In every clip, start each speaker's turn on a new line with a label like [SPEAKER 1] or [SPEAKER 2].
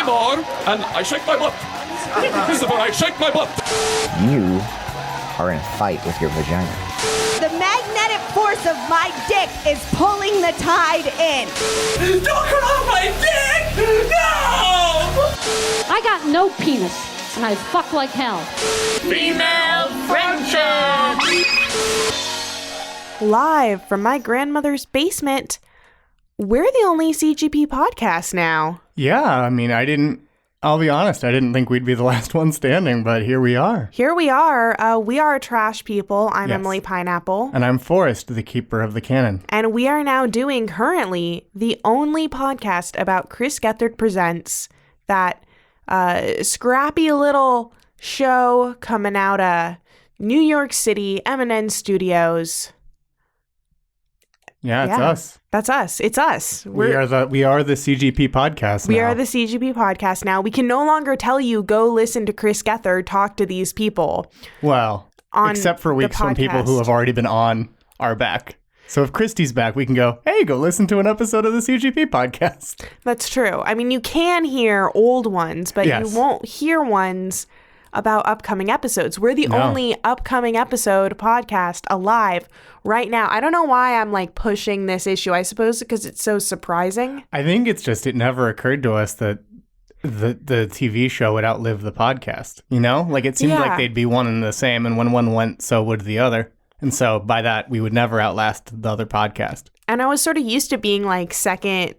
[SPEAKER 1] more, and I shake my butt. Christopher, I shake my butt.
[SPEAKER 2] You are in a fight with your vagina.
[SPEAKER 3] The magnetic force of my dick is pulling the tide in.
[SPEAKER 1] Don't cut off my dick! No!
[SPEAKER 4] I got no penis, and I fuck like hell.
[SPEAKER 1] Female friendship!
[SPEAKER 5] Live from my grandmother's basement, we're the only CGP podcast now.
[SPEAKER 6] Yeah, I mean, I'll be honest, I didn't think we'd be the last one standing, but here we are.
[SPEAKER 5] Here we are. We are trash people. I'm
[SPEAKER 6] Yes.
[SPEAKER 5] Emily Pineapple.
[SPEAKER 6] And I'm Forrest, the keeper of the Canon.
[SPEAKER 5] And we are now doing currently the only podcast about Chris Gethard Presents, that scrappy little show coming out of New York City, M&N Studios.
[SPEAKER 6] Yeah, it's us.
[SPEAKER 5] That's us. It's us.
[SPEAKER 6] We are the CGP podcast now.
[SPEAKER 5] We are the CGP podcast now. We can no longer tell you, go listen to Chris Gethard talk to these people.
[SPEAKER 6] Well, except for weeks when people who have already been on are back. So if Christy's back, we can go, hey, go listen to an episode of the CGP podcast.
[SPEAKER 5] That's true. I mean, you can hear old ones, but
[SPEAKER 6] Yes.
[SPEAKER 5] you won't hear ones about upcoming episodes. We're the only upcoming episode podcast alive right now. I don't know why I'm like pushing this issue. I suppose because it's so surprising.
[SPEAKER 6] I think it's just, it never occurred to us that the TV show would outlive the podcast. You know? Like it seemed like they'd be one and the same, and when one went, so would the other. And so by that, we would never outlast the other podcast.
[SPEAKER 5] And I was sort of used to being like second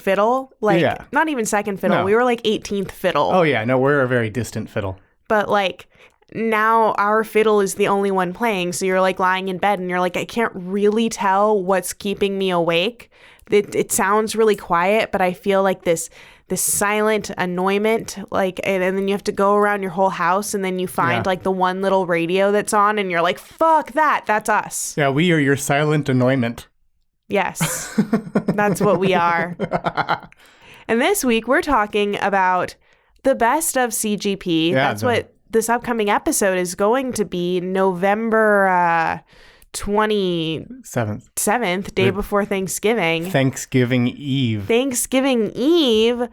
[SPEAKER 5] fiddle. Like not even second fiddle.
[SPEAKER 6] No.
[SPEAKER 5] We were like 18th fiddle.
[SPEAKER 6] Oh yeah, no, we're a very distant fiddle.
[SPEAKER 5] But like now our fiddle is the only one playing. So you're like lying in bed and you're like, I can't really tell what's keeping me awake. It sounds really quiet, but I feel like this silent annoyment, like, and then you have to go around your whole house and then you find like the one little radio that's on and you're like, fuck that. That's us.
[SPEAKER 6] Yeah, we are your silent annoyment.
[SPEAKER 5] Yes, that's what we are. And this week we're talking about the best of CGP.
[SPEAKER 6] Yeah,
[SPEAKER 5] that's what this upcoming episode is going to be. November 27th, day before Thanksgiving.
[SPEAKER 6] Thanksgiving Eve.
[SPEAKER 5] Thanksgiving Eve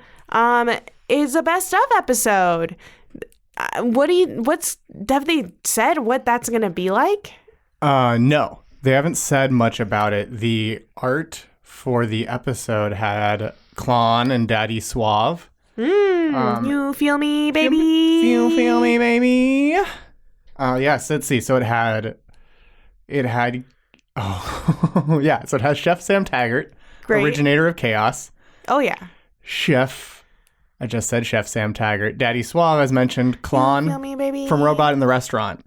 [SPEAKER 5] is a best of episode. Have they said what that's going to be like?
[SPEAKER 6] No, they haven't said much about it. The art for the episode had Klon and Daddy Suave.
[SPEAKER 5] You feel me, baby?
[SPEAKER 6] You feel me, baby? Yes, let's see. So it had so it has Chef Sam Taggart,
[SPEAKER 5] Great.
[SPEAKER 6] originator of Chaos.
[SPEAKER 5] Oh, yeah.
[SPEAKER 6] I just said Chef Sam Taggart. Daddy Suave, as mentioned, Klon
[SPEAKER 5] Feel me, baby?
[SPEAKER 6] from Robot in the Restaurant.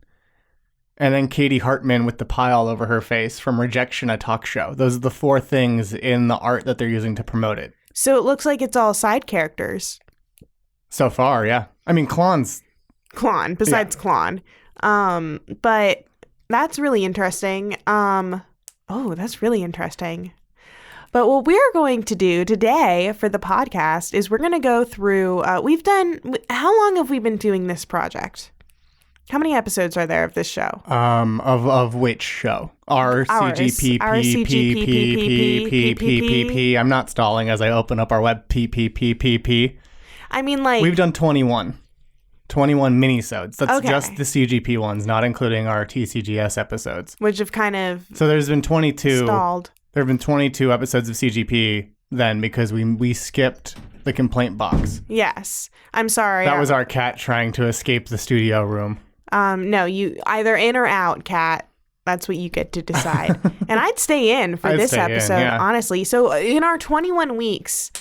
[SPEAKER 6] And then Katie Hartman with the pile over her face from Rejection, a Talk Show. Those are the four things in the art that they're using to promote it.
[SPEAKER 5] So it looks like it's all side characters.
[SPEAKER 6] So far, yeah. I mean, Klon.
[SPEAKER 5] Besides Klon. But that's really interesting. That's really interesting. But what we're going to do today for the podcast is we're going to go through, how long have we been doing this project? How many episodes are there of this show?
[SPEAKER 6] Of which show? Our CGP. I'm not stalling as I open up our web PPPPP.
[SPEAKER 5] I mean, like,
[SPEAKER 6] we've done 21 minisodes. That's just the CGP ones, not including our TCGS episodes.
[SPEAKER 5] Which have kind of
[SPEAKER 6] so there's been 22
[SPEAKER 5] stalled.
[SPEAKER 6] There have been 22 episodes of CGP then because we skipped the complaint box.
[SPEAKER 5] Yes. I'm sorry.
[SPEAKER 6] That was our cat trying to escape the studio room.
[SPEAKER 5] No, you either in or out, cat. That's what you get to decide. And I'd stay in for this episode, honestly. So in our 21 weeks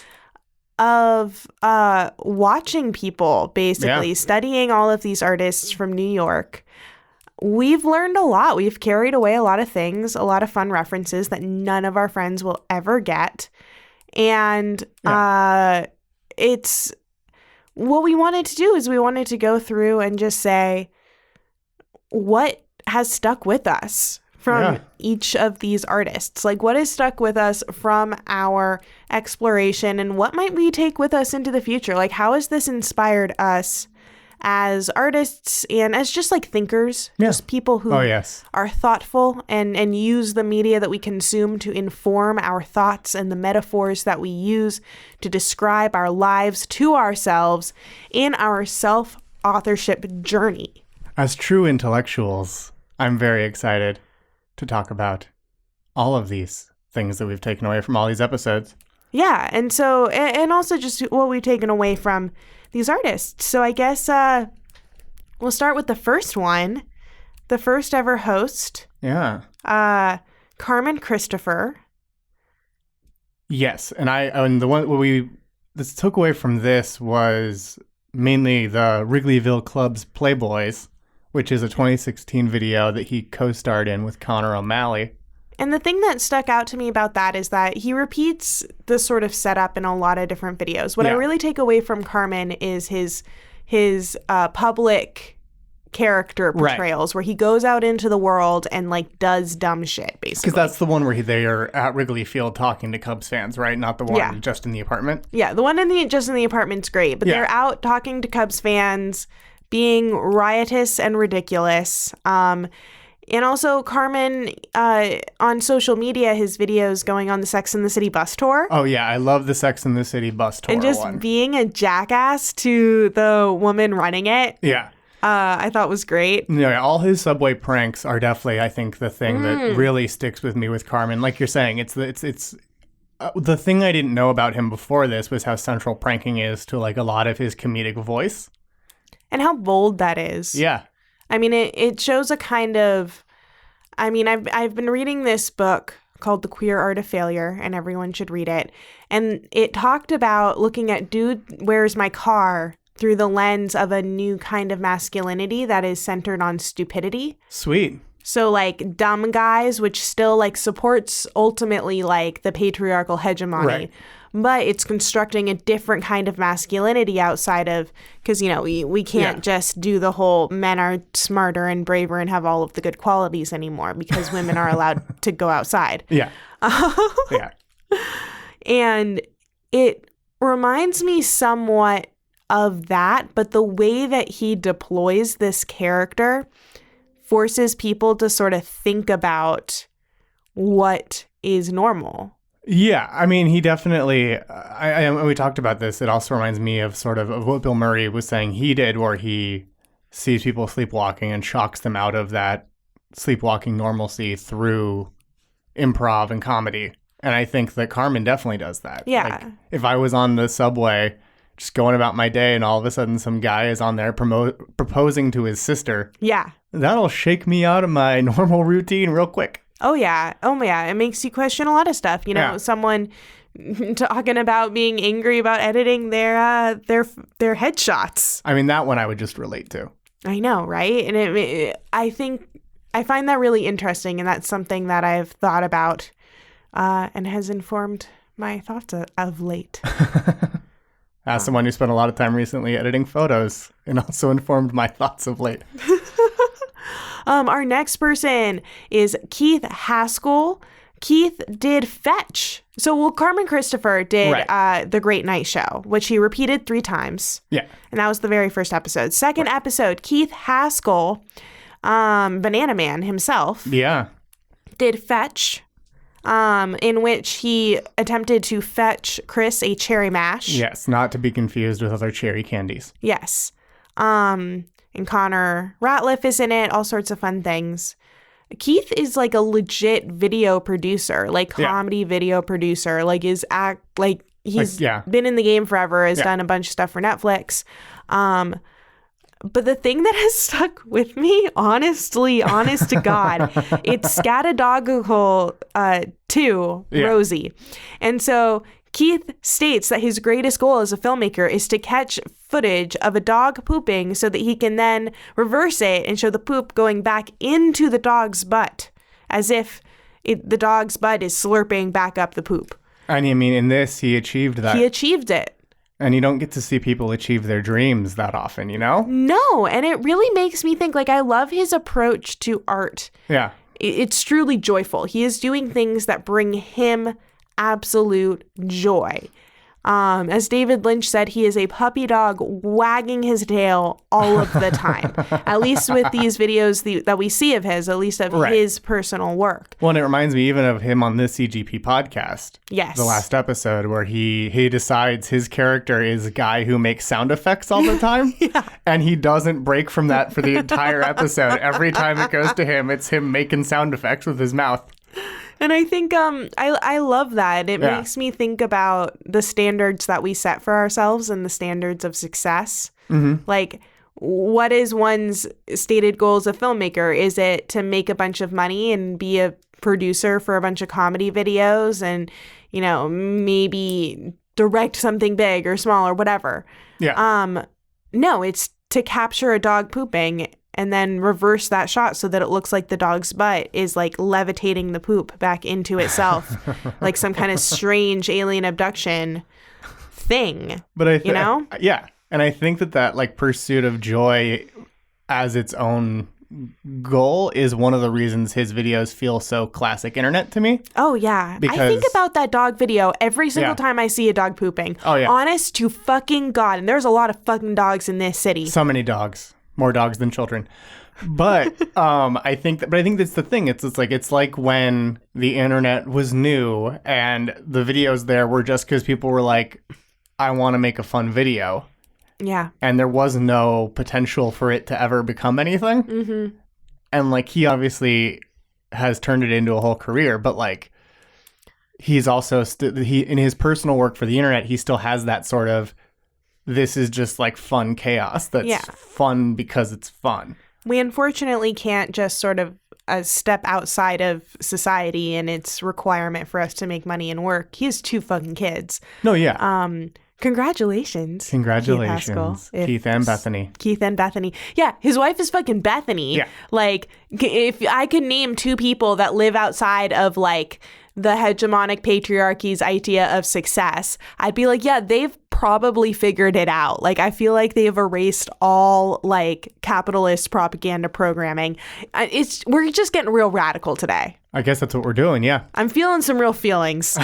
[SPEAKER 5] of watching people, basically studying all of these artists from New York, we've learned a lot. We've carried away a lot of things, a lot of fun references that none of our friends will ever get. And it's what we wanted to do is we wanted to go through and just say what has stuck with us from each of these artists. Like, what has stuck with us from our exploration and what might we take with us into the future? Like, how has this inspired us as artists and as just like thinkers, just people who are thoughtful and use the media that we consume to inform our thoughts and the metaphors that we use to describe our lives to ourselves in our self-authorship journey.
[SPEAKER 6] As true intellectuals, I'm very excited to talk about all of these things that we've taken away from all these episodes.
[SPEAKER 5] Yeah, and so, and also just what we've taken away from these artists. So I guess we'll start with the first one, the first ever host.
[SPEAKER 6] Yeah.
[SPEAKER 5] Carmen Christopher.
[SPEAKER 6] Yes, and the one what we took away from this was mainly the Wrigleyville Club's Playboys, which is a 2016 video that he co-starred in with Connor O'Malley.
[SPEAKER 5] And the thing that stuck out to me about that is that he repeats this sort of setup in a lot of different videos. What I really take away from Carmen is his public character portrayals, where he goes out into the world and like does dumb shit, basically. Because
[SPEAKER 6] that's the one where they are at Wrigley Field talking to Cubs fans, right? Not the one just in the apartment.
[SPEAKER 5] Yeah, the one just in the apartment's great, but they're out talking to Cubs fans, being riotous and ridiculous. And also Carmen, on social media, his videos going on the Sex and the City bus tour.
[SPEAKER 6] Oh, yeah. I love the Sex and the City bus tour
[SPEAKER 5] and just being a jackass to the woman running it.
[SPEAKER 6] Yeah.
[SPEAKER 5] I thought was great.
[SPEAKER 6] Yeah, all his subway pranks are definitely, I think, the thing that really sticks with me with Carmen. Like you're saying, it's the thing I didn't know about him before this was how central pranking is to like a lot of his comedic voice.
[SPEAKER 5] And how bold that is.
[SPEAKER 6] Yeah.
[SPEAKER 5] I mean, it shows a kind of, I mean, I've been reading this book called The Queer Art of Failure, and everyone should read it. And it talked about looking at Dude, Where's My Car through the lens of a new kind of masculinity that is centered on stupidity.
[SPEAKER 6] Sweet.
[SPEAKER 5] So like dumb guys, which still like supports ultimately like the patriarchal hegemony. Right. But it's constructing a different kind of masculinity outside of, because, you know, we can't just do the whole men are smarter and braver and have all of the good qualities anymore because women are allowed to go outside.
[SPEAKER 6] Yeah. Yeah.
[SPEAKER 5] And it reminds me somewhat of that, but the way that he deploys this character forces people to sort of think about what is normal.
[SPEAKER 6] Yeah, I mean, he definitely, we talked about this, it also reminds me of sort of what Bill Murray was saying he did, where he sees people sleepwalking and shocks them out of that sleepwalking normalcy through improv and comedy. And I think that Carmen definitely does that.
[SPEAKER 5] Yeah.
[SPEAKER 6] Like, if I was on the subway just going about my day and all of a sudden some guy is on there proposing to his sister.
[SPEAKER 5] Yeah.
[SPEAKER 6] That'll shake me out of my normal routine real quick.
[SPEAKER 5] Oh, yeah. It makes you question a lot of stuff. You know, someone talking about being angry about editing their headshots.
[SPEAKER 6] I mean, that one I would just relate to.
[SPEAKER 5] I know, right? And I find that really interesting. And that's something that I've thought about and has informed my thoughts of late.
[SPEAKER 6] As someone who spent a lot of time recently editing photos, and also informed my thoughts of late.
[SPEAKER 5] Our next person is Keith Haskell. Keith did Fetch. So, Carmen Christopher did The Great Night Show, which he repeated 3 times.
[SPEAKER 6] Yeah.
[SPEAKER 5] And that was the very first episode. Second episode, Keith Haskell, Banana Man himself.
[SPEAKER 6] Yeah.
[SPEAKER 5] Did Fetch, in which he attempted to fetch Chris a cherry mash.
[SPEAKER 6] Yes, not to be confused with other cherry candies.
[SPEAKER 5] Yes. And Connor Ratliff is in it, all sorts of fun things. Keith is like a legit video producer, like comedy video producer, like he's been in the game forever, has done a bunch of stuff for Netflix. But the thing that has stuck with me, honest to God, it's Scatadoggle 2, Rosie. And so Keith states that his greatest goal as a filmmaker is to catch footage of a dog pooping so that he can then reverse it and show the poop going back into the dog's butt, as if the dog's butt is slurping back up the poop.
[SPEAKER 6] And I mean, in this, he achieved that.
[SPEAKER 5] He achieved it.
[SPEAKER 6] And you don't get to see people achieve their dreams that often, you know?
[SPEAKER 5] No, and it really makes me think, like, I love his approach to art.
[SPEAKER 6] Yeah.
[SPEAKER 5] It's truly joyful. He is doing things that bring him absolute joy. As David Lynch said, he is a puppy dog wagging his tail all of the time. At least with these videos that we see of his, at least of his personal work.
[SPEAKER 6] Well, and it reminds me even of him on this CGP podcast.
[SPEAKER 5] Yes.
[SPEAKER 6] The last episode where he decides his character is a guy who makes sound effects all the time.
[SPEAKER 5] Yeah.
[SPEAKER 6] And he doesn't break from that for the entire episode. Every time it goes to him, it's him making sound effects with his mouth.
[SPEAKER 5] And I think I love that. It makes me think about the standards that we set for ourselves and the standards of success. Mm-hmm. Like, what is one's stated goal as a filmmaker? Is it to make a bunch of money and be a producer for a bunch of comedy videos and, you know, maybe direct something big or small or whatever?
[SPEAKER 6] Yeah.
[SPEAKER 5] No, it's to capture a dog pooping and then reverse that shot so that it looks like the dog's butt is like levitating the poop back into itself, like some kind of strange alien abduction thing.
[SPEAKER 6] But I
[SPEAKER 5] you know?
[SPEAKER 6] Yeah. And I think that like pursuit of joy as its own goal is one of the reasons his videos feel so classic internet to me.
[SPEAKER 5] Oh, yeah. I think about that dog video every single time I see a dog pooping.
[SPEAKER 6] Oh, yeah.
[SPEAKER 5] Honest to fucking God. And there's a lot of fucking dogs in this city.
[SPEAKER 6] So many dogs. More dogs than children. But I think that's the thing. It's like when the internet was new and the videos there were just because people were like, I want to make a fun video.
[SPEAKER 5] Yeah.
[SPEAKER 6] And there was no potential for it to ever become anything. Mm-hmm. And like he obviously has turned it into a whole career, but like he's also in his personal work for the internet, he still has that sort of, this is just like fun chaos that's fun because it's fun.
[SPEAKER 5] We unfortunately can't just sort of step outside of society and its requirement for us to make money and work. He has 2 fucking kids.
[SPEAKER 6] No, yeah.
[SPEAKER 5] Congratulations.
[SPEAKER 6] Keith and Bethany.
[SPEAKER 5] Keith and Bethany. Yeah, his wife is fucking Bethany.
[SPEAKER 6] Yeah.
[SPEAKER 5] Like, if I could name 2 people that live outside of like the hegemonic patriarchy's idea of success, I'd be like, yeah, they've probably figured it out. Like, I feel like they've erased all like capitalist propaganda programming. We're just getting real radical today.
[SPEAKER 6] I guess that's what we're doing, yeah.
[SPEAKER 5] I'm feeling some real feelings.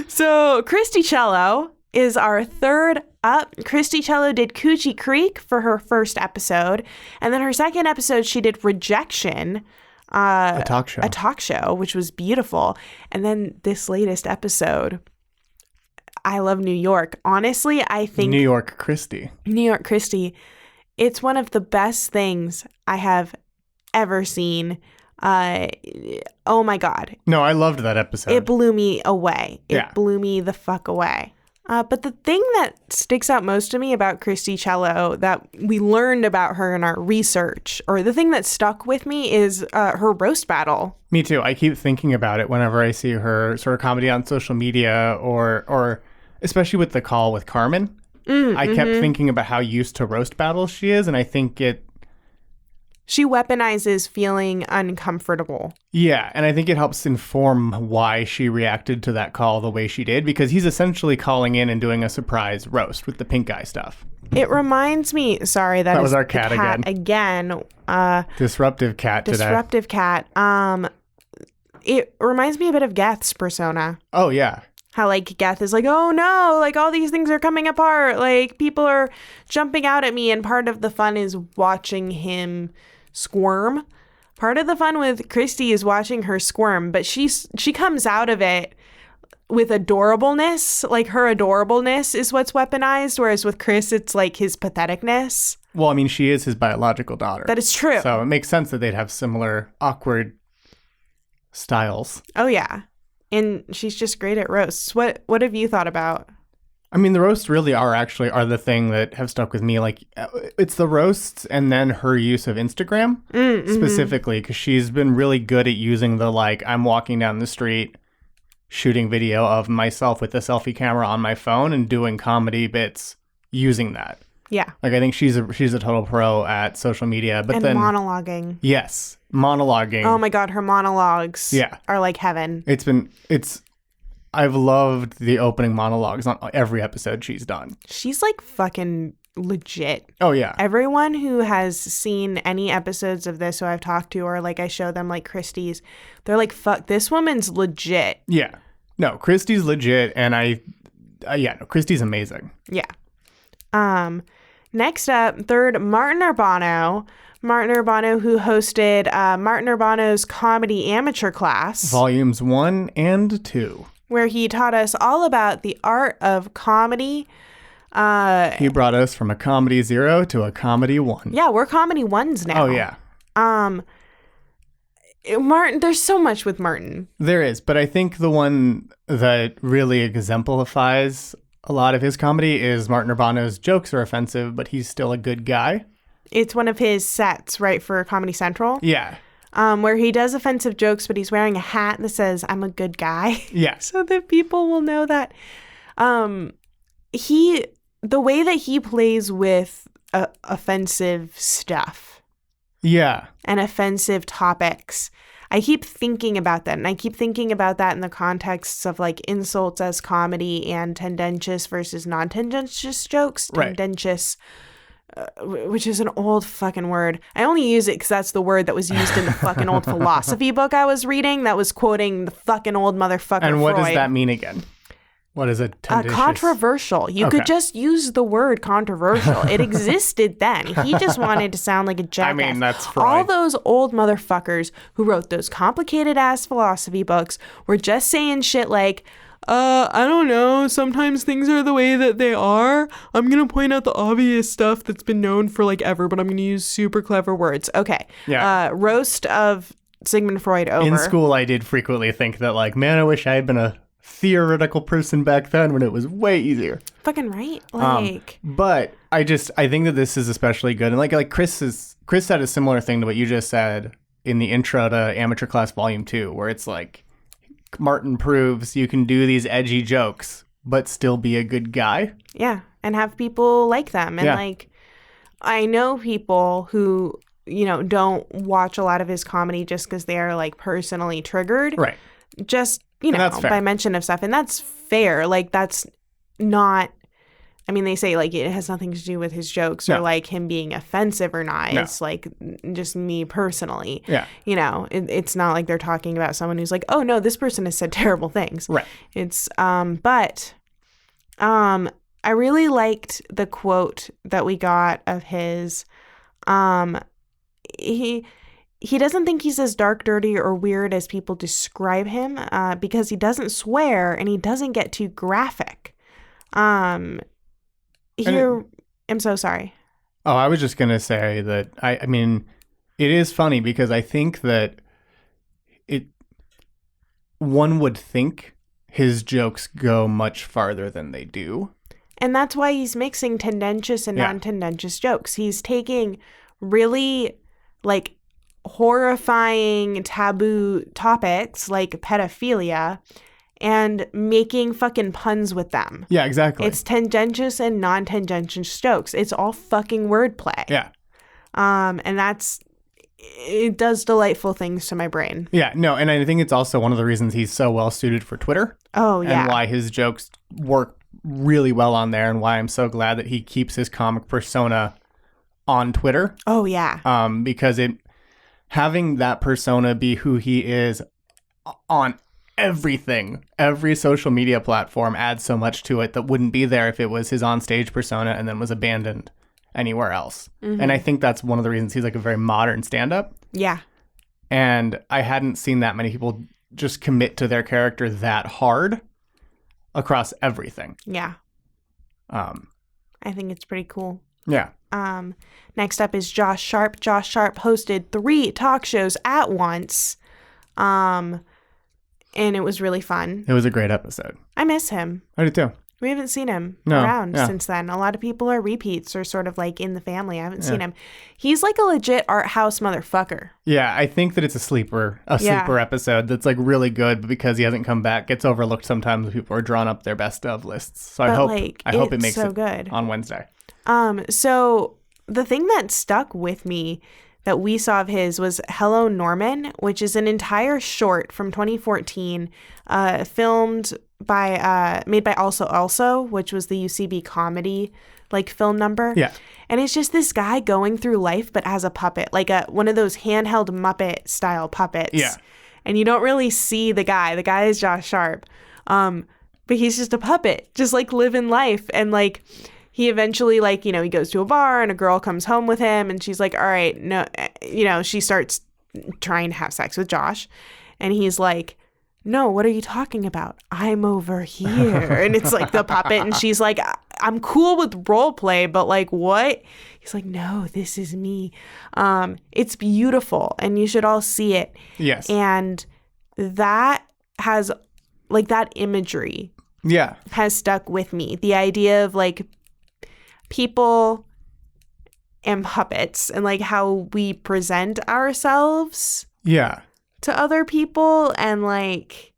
[SPEAKER 5] So Christy Cello is our third up. Christy Cello did Coochie Creek for her first episode. And then her second episode, she did Rejection. A talk show, which was beautiful. And then this latest episode, I Love New York. Honestly, I think
[SPEAKER 6] New York Christy,
[SPEAKER 5] it's one of the best things I have ever seen. Oh my God.
[SPEAKER 6] No, I loved that episode.
[SPEAKER 5] It blew me away. It blew me the fuck away. But the thing that sticks out most to me about Christy Cello that we learned about her in our research, or the thing that stuck with me, is her roast battle.
[SPEAKER 6] Me too. I keep thinking about it whenever I see her sort of comedy on social media, or especially with the call with Carmen. I kept thinking about how used to roast battles she is, and I think
[SPEAKER 5] she weaponizes feeling uncomfortable.
[SPEAKER 6] Yeah, and I think it helps inform why she reacted to that call the way she did, because he's essentially calling in and doing a surprise roast with the pink eye stuff.
[SPEAKER 5] It reminds me, sorry, that
[SPEAKER 6] was our cat
[SPEAKER 5] again.
[SPEAKER 6] Disruptive cat today.
[SPEAKER 5] Disruptive cat. It reminds me a bit of Geth's persona.
[SPEAKER 6] Oh, yeah.
[SPEAKER 5] How, like, Geth is like, oh, no, like, all these things are coming apart. Like, people are jumping out at me. And part of the fun is watching him squirm. Part of the fun with Christy is watching her squirm. But she comes out of it with adorableness. Like, her adorableness is what's weaponized. Whereas with Chris, it's, like, his patheticness.
[SPEAKER 6] Well, I mean, she is his biological daughter.
[SPEAKER 5] That is true.
[SPEAKER 6] So it makes sense that they'd have similar awkward styles.
[SPEAKER 5] Oh, yeah. And she's just great at roasts. What have you thought about?
[SPEAKER 6] I mean, the roasts really are the thing that have stuck with me. Like, it's the roasts and then her use of Instagram specifically, because she's been really good at using the, like, I'm walking down the street shooting video of myself with a selfie camera on my phone and doing comedy bits using that.
[SPEAKER 5] Yeah.
[SPEAKER 6] Like, I think she's a total pro at social media. But then
[SPEAKER 5] monologuing.
[SPEAKER 6] Yes. Monologuing.
[SPEAKER 5] Oh my God, her monologues are like heaven.
[SPEAKER 6] I've loved the opening monologues on every episode she's done.
[SPEAKER 5] She's like fucking legit.
[SPEAKER 6] Oh, yeah.
[SPEAKER 5] Everyone who has seen any episodes of this who I've talked to, or like I show them like Christie's, they're like, fuck, this woman's legit.
[SPEAKER 6] Yeah. No, Christy's legit, and Christy's amazing.
[SPEAKER 5] Yeah. Next up, third, Martin Urbano. Martin Urbano, who hosted Martin Urbano's Comedy Amateur Class.
[SPEAKER 6] Volumes 1 and 2.
[SPEAKER 5] Where he taught us all about the art of comedy.
[SPEAKER 6] He brought us from a comedy 0 to a comedy 1.
[SPEAKER 5] Yeah, we're comedy 1s now.
[SPEAKER 6] Oh, yeah.
[SPEAKER 5] Martin, there's so much with Martin.
[SPEAKER 6] There is, but I think the one that really exemplifies a lot of his comedy is Martin Urbano's jokes are offensive, but he's still a good guy.
[SPEAKER 5] It's one of his sets, right, for Comedy Central?
[SPEAKER 6] Yeah.
[SPEAKER 5] Where he does offensive jokes, but he's wearing a hat that says, I'm a good guy.
[SPEAKER 6] Yeah.
[SPEAKER 5] So that people will know that. The way that he plays with offensive stuff.
[SPEAKER 6] Yeah.
[SPEAKER 5] And offensive topics. I keep thinking about that. And I keep thinking about that in the context of like insults as comedy and tendentious versus non-tendentious jokes.
[SPEAKER 6] Right.
[SPEAKER 5] Tendentious, which is an old fucking word. I only use it because that's the word that was used in the fucking old philosophy book I was reading that was quoting the fucking old motherfucker
[SPEAKER 6] And what
[SPEAKER 5] Freud.
[SPEAKER 6] Does that mean again? What is it?
[SPEAKER 5] Controversial. You could just use the word controversial. It existed then. He just wanted to sound like a jackass.
[SPEAKER 6] I mean, that's Freud.
[SPEAKER 5] All those old motherfuckers who wrote those complicated ass philosophy books were just saying shit like, I don't know, sometimes things are the way that they are. I'm going to point out the obvious stuff that's been known for like ever, but I'm going to use super clever words. Okay.
[SPEAKER 6] Yeah.
[SPEAKER 5] Roast of Sigmund Freud over.
[SPEAKER 6] In school, I did frequently think that like, man, I wish I had been a theoretical person back then when it was way easier.
[SPEAKER 5] Fucking right. Like,
[SPEAKER 6] but I think that this is especially good. And like Chris said a similar thing to what you just said in the intro to Amateur Class Volume 2, where it's like, Martin proves you can do these edgy jokes, but still be a good guy.
[SPEAKER 5] Yeah. And have people like them. And like, I know people who, you know, don't watch a lot of his comedy just because they are like personally triggered.
[SPEAKER 6] Right.
[SPEAKER 5] Just, you know, by mention of stuff. And that's fair. Like, that's not, I mean, they say like it has nothing to do with his jokes or like him being offensive or not. It's like just me personally. Yeah. You know, it's not like they're talking about someone who's like, oh no, this person has said terrible things. Right. It's, but I really liked the quote that we got of his. He doesn't think he's as dark, dirty, or weird as people describe him because he doesn't swear and he doesn't get too graphic. I'm so sorry.
[SPEAKER 6] Oh, I was just going to say that, I mean, it is funny because I think that one would think his jokes go much farther than they do.
[SPEAKER 5] And that's why he's mixing tendentious and non-tendentious jokes. He's taking really, like, horrifying taboo topics like pedophilia and making fucking puns with them.
[SPEAKER 6] Yeah, exactly.
[SPEAKER 5] It's tendentious and non-tendentious jokes. It's all fucking wordplay.
[SPEAKER 6] Yeah.
[SPEAKER 5] And it does delightful things to my brain.
[SPEAKER 6] Yeah, no, and I think it's also one of the reasons he's so well suited for Twitter.
[SPEAKER 5] Oh, yeah.
[SPEAKER 6] And why his jokes work really well on there and why I'm so glad that he keeps his comic persona on Twitter.
[SPEAKER 5] Oh, yeah.
[SPEAKER 6] Because having that persona be who he is on everything, every social media platform adds so much to it that wouldn't be there if it was his on-stage persona and then was abandoned anywhere else. Mm-hmm. And I think that's one of the reasons he's like a very modern stand-up.
[SPEAKER 5] Yeah.
[SPEAKER 6] And I hadn't seen that many people just commit to their character that hard across everything.
[SPEAKER 5] Yeah. I think it's pretty cool.
[SPEAKER 6] Yeah.
[SPEAKER 5] Next up is Josh Sharp. Josh Sharp hosted 3 talk shows at once. And it was really fun.
[SPEAKER 6] It was a great episode.
[SPEAKER 5] I miss him.
[SPEAKER 6] I do too.
[SPEAKER 5] We haven't seen him around since then. A lot of people are repeats or sort of like in the family. I haven't seen him. He's like a legit art house motherfucker.
[SPEAKER 6] Yeah, I think that it's a sleeper episode that's like really good, but because he hasn't come back, gets overlooked sometimes when people are drawing up their best of lists. So I hope it makes it good on Wednesday.
[SPEAKER 5] So the thing that stuck with me that we saw of his was Hello Norman, which is an entire short from 2014, made by Also, which was the UCB comedy like film number. Yeah. And it's just this guy going through life, but as a puppet, like one of those handheld Muppet style puppets. Yeah. And you don't really see the guy. The guy is Josh Sharp. But he's just a puppet, just like living life. And like he eventually like, he goes to a bar and a girl comes home with him and she's like, all right, no, she starts trying to have sex with Josh. And he's like, no, what are you talking about? I'm over here. And it's like the puppet. And she's like, I'm cool with role play, but like, what? He's like, no, this is me. It's beautiful. And you should all see it.
[SPEAKER 6] Yes.
[SPEAKER 5] And that has like that imagery.
[SPEAKER 6] Yeah.
[SPEAKER 5] Has stuck with me. The idea of like people and puppets and like how we present ourselves.
[SPEAKER 6] Yeah.
[SPEAKER 5] To other people and like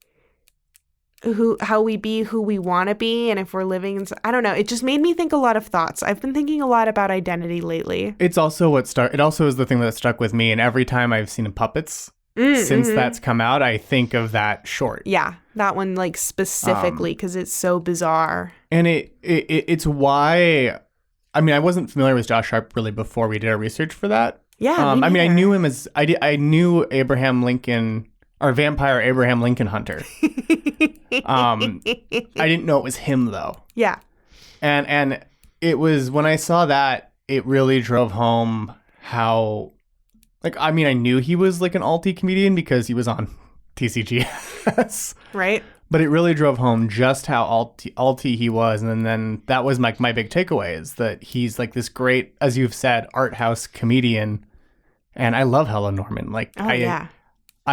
[SPEAKER 5] how we be who we want to be, and if we're living in, I don't know, it just made me think a lot of thoughts. I've been thinking a lot about identity lately.
[SPEAKER 6] It's also it also is the thing that stuck with me, and every time I've seen puppets since that's come out, I think of that short.
[SPEAKER 5] Yeah, that one like specifically because it's so bizarre.
[SPEAKER 6] And it's why, I mean, I wasn't familiar with Josh Sharp really before we did our research for that.
[SPEAKER 5] Yeah,
[SPEAKER 6] I mean, I knew him as I knew Abraham Lincoln, or vampire Abraham Lincoln Hunter. I didn't know it was him though.
[SPEAKER 5] Yeah,
[SPEAKER 6] and it was when I saw that, it really drove home how, like, I mean, I knew he was like an alty comedian because he was on TCGS,
[SPEAKER 5] right?
[SPEAKER 6] But it really drove home just how alty he was. And then that was my big takeaway, is that he's like this great, as you've said, art house comedian. And I love Hello Norman. Like, I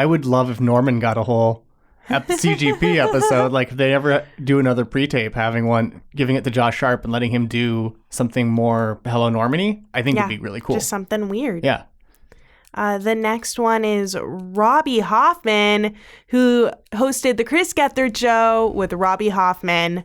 [SPEAKER 6] would love if Norman got a whole CGP episode. Like if they ever do another pre-tape, having one, giving it to Josh Sharp and letting him do something more Hello Norman-y, I think it'd be really cool.
[SPEAKER 5] Just something weird.
[SPEAKER 6] Yeah.
[SPEAKER 5] The next one is Robbie Hoffman, who hosted the Chris Gethard Show with Robbie Hoffman.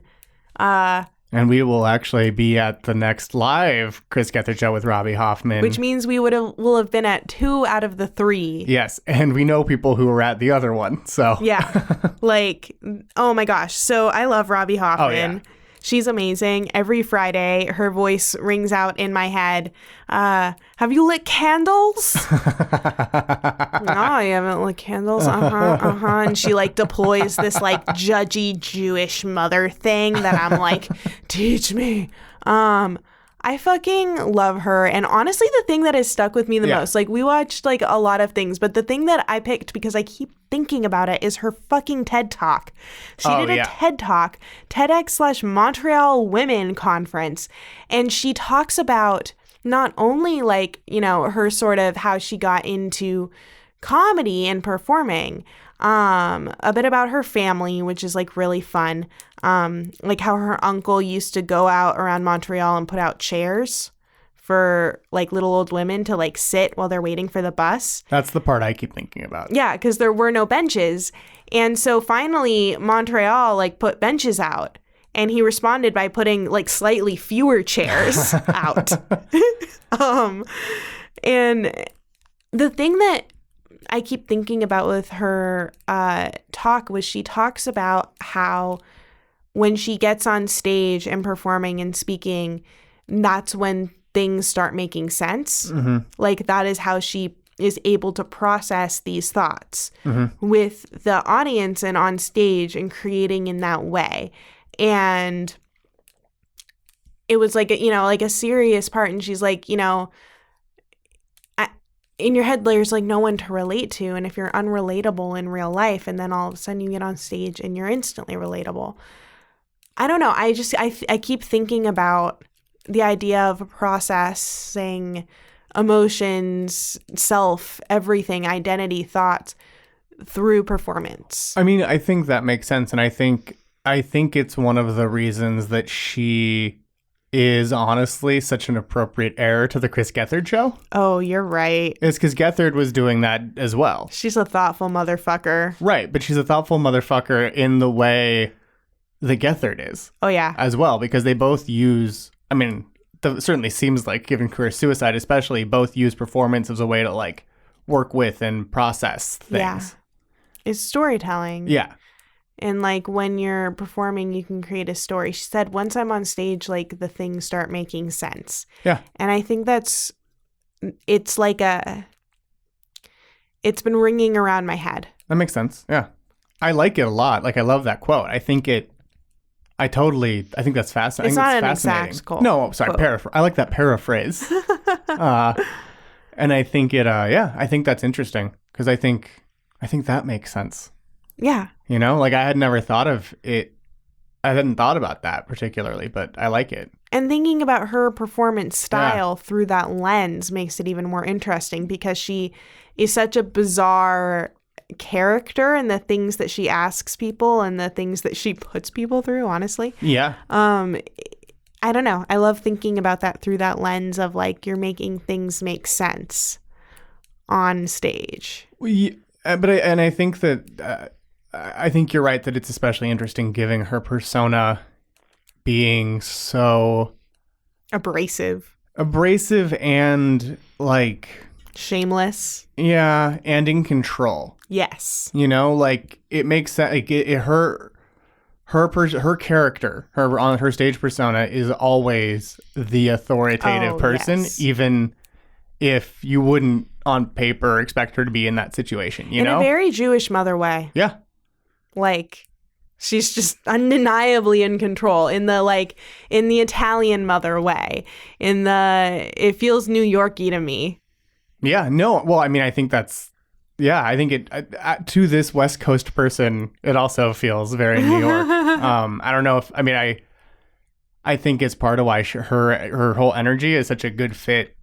[SPEAKER 6] And we will actually be at the next live Chris Gethard Show with Robbie Hoffman.
[SPEAKER 5] Which means we will have been at 2 out of the 3.
[SPEAKER 6] Yes, and we know people who were at the other one, so.
[SPEAKER 5] Yeah, like, oh my gosh. So I love Robbie Hoffman.
[SPEAKER 6] Oh, yeah.
[SPEAKER 5] She's amazing. Every Friday, her voice rings out in my head. Have you lit candles? No, I haven't lit candles. And she like deploys this like judgy Jewish mother thing that I'm like, teach me. I fucking love her. And honestly, the thing that has stuck with me the most, like we watched like a lot of things, but the thing that I picked because I keep thinking about it is her fucking TED Talk. She did a TED Talk, TEDx/Montreal Women Conference. And she talks about not only like, her sort of how she got into comedy and performing, a bit about her family, which is like really fun. Like how her uncle used to go out around Montreal and put out chairs for like little old women to like sit while they're waiting for the bus.
[SPEAKER 6] That's the part I keep thinking about.
[SPEAKER 5] Yeah, because there were no benches. And so finally Montreal like put benches out. And he responded by putting like slightly fewer chairs out. And the thing that I keep thinking about with her talk was she talks about how when she gets on stage and performing and speaking, that's when things start making sense. Mm-hmm. Like that is how she is able to process these thoughts with the audience and on stage and creating in that way. And it was like, like a serious part. And she's like, in your head, there's like no one to relate to. And if you're unrelatable in real life and then all of a sudden you get on stage and you're instantly relatable. I don't know. I keep thinking about the idea of processing emotions, self, everything, identity, thoughts through performance.
[SPEAKER 6] I mean, I think that makes sense. And I think it's one of the reasons that she is honestly such an appropriate heir to the Chris Gethard Show.
[SPEAKER 5] Oh, you're right.
[SPEAKER 6] It's because Gethard was doing that as well.
[SPEAKER 5] She's a thoughtful motherfucker.
[SPEAKER 6] Right, but she's a thoughtful motherfucker in the way that Gethard is.
[SPEAKER 5] Oh, yeah.
[SPEAKER 6] As well, because they both use, I mean, it certainly seems like, given career suicide especially, both use performance as a way to like work with and process things.
[SPEAKER 5] Yeah. It's storytelling.
[SPEAKER 6] Yeah.
[SPEAKER 5] And like when you're performing, you can create a story. She said, once I'm on stage, like the things start making sense.
[SPEAKER 6] Yeah.
[SPEAKER 5] And I think it's been ringing around my head.
[SPEAKER 6] That makes sense. Yeah. I like it a lot. Like, I love that quote. I think that's fascinating.
[SPEAKER 5] It's not an
[SPEAKER 6] fascinating.
[SPEAKER 5] exact quote.
[SPEAKER 6] No, sorry, I like that paraphrase. And I think I think that's interesting because I think that makes sense.
[SPEAKER 5] Yeah.
[SPEAKER 6] You know, like I had never thought of it. I hadn't thought about that particularly, but I like it.
[SPEAKER 5] And thinking about her performance style through that lens makes it even more interesting because she is such a bizarre character and the things that she asks people and the things that she puts people through, honestly.
[SPEAKER 6] Yeah.
[SPEAKER 5] I don't know. I love thinking about that through that lens of like you're making things make sense on stage.
[SPEAKER 6] I think that I think you're right that it's especially interesting giving her persona being so
[SPEAKER 5] abrasive
[SPEAKER 6] and like
[SPEAKER 5] shameless.
[SPEAKER 6] Yeah, and in control.
[SPEAKER 5] Yes.
[SPEAKER 6] You know, like it makes sense. Like her character, her stage persona is always the authoritative person, even if you wouldn't on paper expect her to be in that situation. You know,
[SPEAKER 5] in a very Jewish mother way.
[SPEAKER 6] Yeah.
[SPEAKER 5] Like, she's just undeniably in control in the Italian mother way. It feels New York-y to me.
[SPEAKER 6] Yeah, no. Well, I mean, I think that's, I think it, to this West Coast person, it also feels very New York. I don't know I think it's part of why her whole energy is such a good fit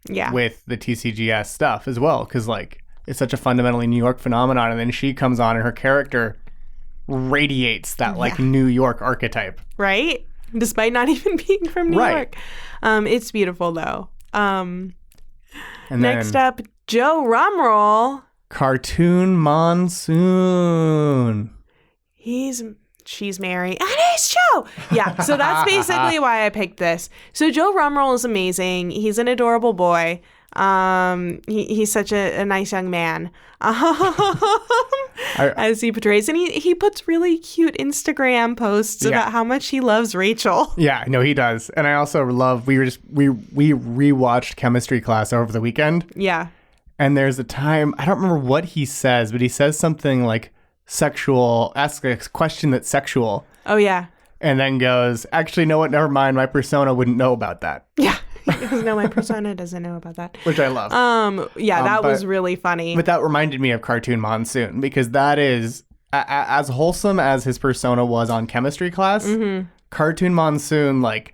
[SPEAKER 6] with the TCGS stuff as well. Because, like, it's such a fundamentally New York phenomenon. And then she comes on and her character radiates that like New York archetype, right?
[SPEAKER 5] Despite not even being from New York. It's beautiful though. And next up, Joe Rumroll,
[SPEAKER 6] Cartoon Monsoon.
[SPEAKER 5] She's Mary and he's Joe. Yeah, so that's basically why I picked this. So Joe Rumroll is amazing. He's an adorable boy. He's such a nice young man. As he portrays, and he puts really cute Instagram posts about how much he loves Rachel.
[SPEAKER 6] Yeah, no, he does. And I also love we rewatched chemistry class over the weekend.
[SPEAKER 5] Yeah.
[SPEAKER 6] And there's a time, I don't remember what he says, but he says something like sexual, asks a question that's sexual.
[SPEAKER 5] Oh yeah.
[SPEAKER 6] And then goes, actually, no, what? Never mind. My persona wouldn't know about that.
[SPEAKER 5] Yeah. No, my persona doesn't know about that.
[SPEAKER 6] Which I love.
[SPEAKER 5] That was really funny.
[SPEAKER 6] But that reminded me of Cartoon Monsoon because that is, as wholesome as his persona was on chemistry class, Cartoon Monsoon, like,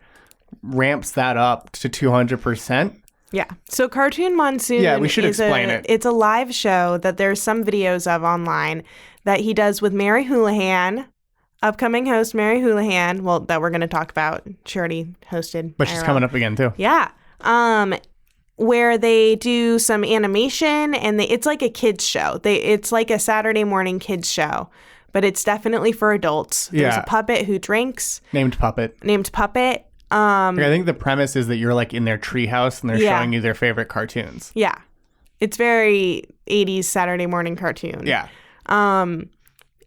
[SPEAKER 6] ramps that up to 200%.
[SPEAKER 5] Yeah. So Cartoon Monsoon.
[SPEAKER 6] Yeah, we should explain it.
[SPEAKER 5] It's a live show that there's some videos of online that he does with Mary Houlihan. Upcoming host Mary Houlihan, that we're going to talk about. She already hosted.
[SPEAKER 6] But she's coming up again, too.
[SPEAKER 5] Yeah. Where they do some animation, and it's like a kids show. It's like a Saturday morning kids show, but it's definitely for adults. There's a puppet who drinks.
[SPEAKER 6] Named Puppet.
[SPEAKER 5] I
[SPEAKER 6] think the premise is that you're like in their treehouse and they're showing you their favorite cartoons.
[SPEAKER 5] Yeah. It's very 80s Saturday morning cartoon.
[SPEAKER 6] Yeah.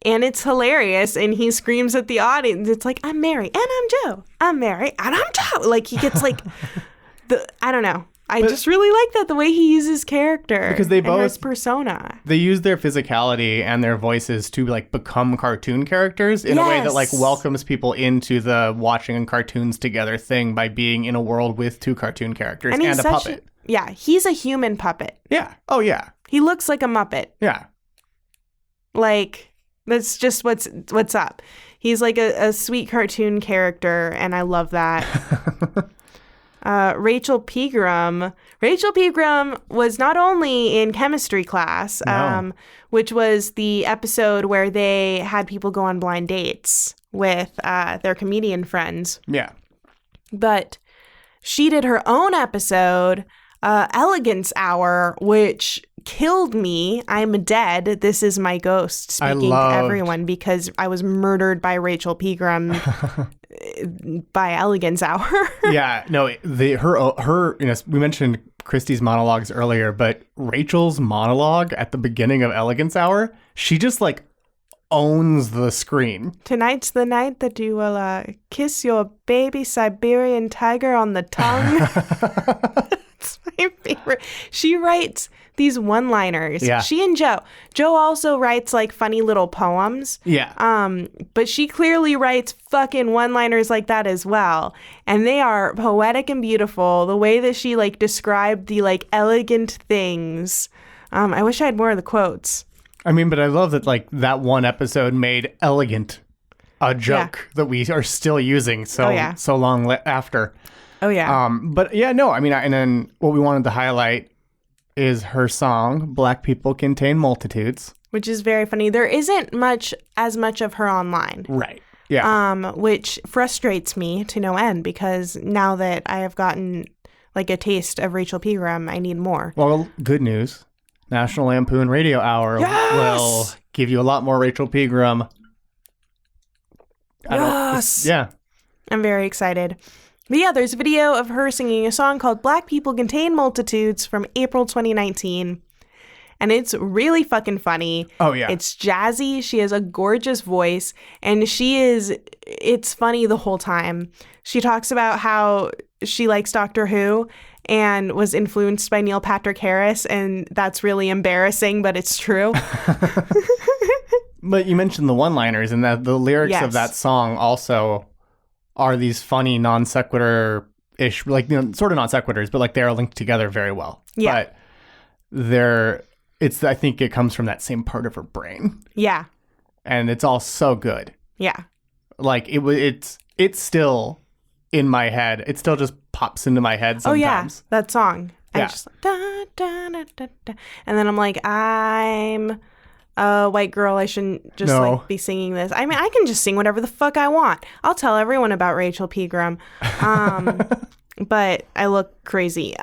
[SPEAKER 5] And it's hilarious, and he screams at the audience. It's like, I'm Mary, and I'm Joe. I'm Mary, and I'm Joe. Like, he gets, like, I don't know. I just really like that, the way he uses character.
[SPEAKER 6] Because they both...
[SPEAKER 5] his persona.
[SPEAKER 6] They use their physicality and their voices to, like, become cartoon characters in a way that, like, welcomes people into the watching cartoons together thing by being in a world with two cartoon characters and a puppet.
[SPEAKER 5] He's a human puppet.
[SPEAKER 6] Yeah. Oh, yeah.
[SPEAKER 5] He looks like a Muppet.
[SPEAKER 6] Yeah.
[SPEAKER 5] Like... That's just what's up. He's like a sweet cartoon character, and I love that. Rachel Pegram. Rachel Pegram was not only in chemistry class, which was the episode where they had people go on blind dates with their comedian friends.
[SPEAKER 6] Yeah.
[SPEAKER 5] But she did her own episode, Elegance Hour, which killed me. I'm dead. This is my ghost speaking to everyone because I was murdered by Rachel Pegram by Elegance Hour.
[SPEAKER 6] Yeah, no, her we mentioned Christy's monologues earlier, but Rachel's monologue at the beginning of Elegance Hour, she just like owns the screen.
[SPEAKER 5] Tonight's the night that you will kiss your baby Siberian tiger on the tongue. It's my favorite. She writes these one-liners.
[SPEAKER 6] Yeah.
[SPEAKER 5] She and Joe. Joe also writes like funny little poems.
[SPEAKER 6] Yeah.
[SPEAKER 5] But she clearly writes fucking one-liners like that as well. And they are poetic and beautiful. The way that she like described the like elegant things. I wish I had more of the quotes.
[SPEAKER 6] I mean, but I love that like that one episode made elegant a joke that we are still using so long after.
[SPEAKER 5] Oh yeah.
[SPEAKER 6] But yeah, no, I mean, and then what we wanted to highlight is her song, Black People Contain Multitudes.
[SPEAKER 5] Which is very funny. There isn't as much of her online.
[SPEAKER 6] Right. Yeah.
[SPEAKER 5] Which frustrates me to no end because now that I have gotten like a taste of Rachel Pegram, I need more.
[SPEAKER 6] Well, good news. National Lampoon Radio Hour will give you a lot more Rachel Pegram. Yeah.
[SPEAKER 5] I'm very excited. But yeah, there's a video of her singing a song called Black People Contain Multitudes from April 2019. And it's really fucking funny.
[SPEAKER 6] Oh, yeah.
[SPEAKER 5] It's jazzy. She has a gorgeous voice. And it's funny the whole time. She talks about how she likes Doctor Who and was influenced by Neil Patrick Harris. And that's really embarrassing, but it's true.
[SPEAKER 6] But you mentioned the one-liners and that the lyrics of that song also are these funny non sequitur-ish, like, you know, sort of non sequiturs, but like they're linked together very well.
[SPEAKER 5] Yeah.
[SPEAKER 6] But I think it comes from that same part of her brain.
[SPEAKER 5] Yeah.
[SPEAKER 6] And it's all so good.
[SPEAKER 5] Yeah.
[SPEAKER 6] Like it's still in my head. It still just pops into my head sometimes.
[SPEAKER 5] Oh yeah, that song.
[SPEAKER 6] Yeah.
[SPEAKER 5] I just like da, da, da, da, da. And then I'm like, I'm a white girl. I shouldn't just like be singing this. I mean, I can just sing whatever the fuck I want. I'll tell everyone about Rachel Pegram. But I look crazy.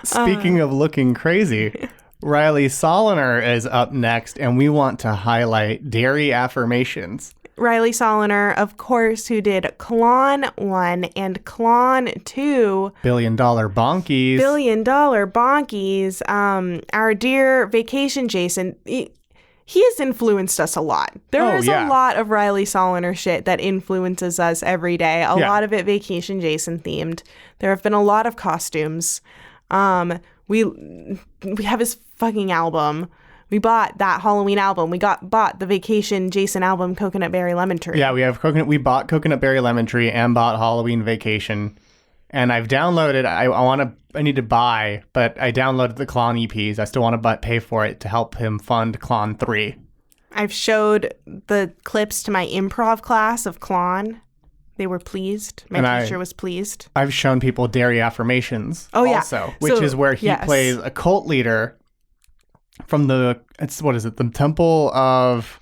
[SPEAKER 6] Speaking of looking crazy, Riley Soliner is up next, and we want to highlight Dairy Affirmations.
[SPEAKER 5] Riley Soliner, of course, who did Klon 1 and Klon 2.
[SPEAKER 6] Billion Dollar Bonkies.
[SPEAKER 5] Our dear Vacation Jason. He has influenced us a lot. There is a lot of Riley Soliner shit that influences us every day. A lot of it Vacation Jason themed. There have been a lot of costumes. We have his fucking album. We bought that Halloween album. We bought the Vacation Jason album, Coconut Berry Lemon Tree.
[SPEAKER 6] Yeah, we bought Coconut Berry Lemon Tree and bought Halloween Vacation. And I've downloaded, I need to buy, but I downloaded the Klon EPs. I still want to pay for it to help him fund Klon 3.
[SPEAKER 5] I've showed the clips to my improv class of Klon. They were pleased. My teacher was pleased.
[SPEAKER 6] I've shown people Dairy Affirmations which is where he plays a cult leader from the Temple of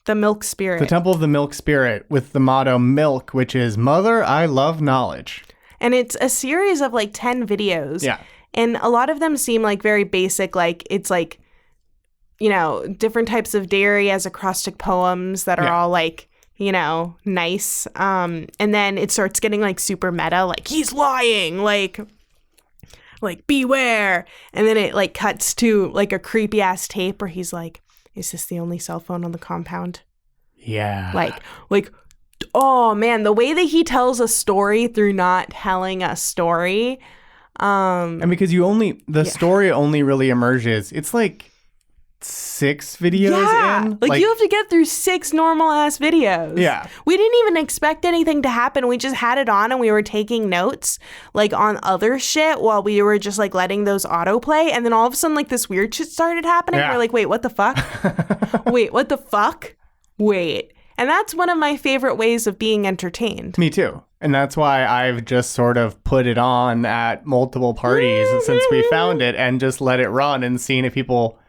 [SPEAKER 5] the Milk Spirit.
[SPEAKER 6] The Temple of the Milk Spirit with the motto Milk, which is Mother, I Love Knowledge.
[SPEAKER 5] And it's a series of like 10 videos.
[SPEAKER 6] Yeah.
[SPEAKER 5] And a lot of them seem like very basic, like it's like, you know, different types of dairy as acrostic poems that are all like, you know, nice. And then it starts getting like super meta, like he's lying, like beware. And then it like cuts to like a creepy ass tape where he's like, is this the only cell phone on the compound?
[SPEAKER 6] Yeah.
[SPEAKER 5] Like, oh man, the way that he tells a story through not telling a story.
[SPEAKER 6] And because the story only really emerges, it's like 6 videos in.
[SPEAKER 5] Like you have to get through 6 normal ass videos.
[SPEAKER 6] Yeah.
[SPEAKER 5] We didn't even expect anything to happen. We just had it on and we were taking notes like on other shit while we were just like letting those autoplay. And then all of a sudden like this weird shit started happening.
[SPEAKER 6] Yeah.
[SPEAKER 5] We're like, wait, what the fuck? Wait, what the fuck? Wait. And that's one of my favorite ways of being entertained.
[SPEAKER 6] Me too. And that's why I've just sort of put it on at multiple parties since we found it and just let it run and seen if people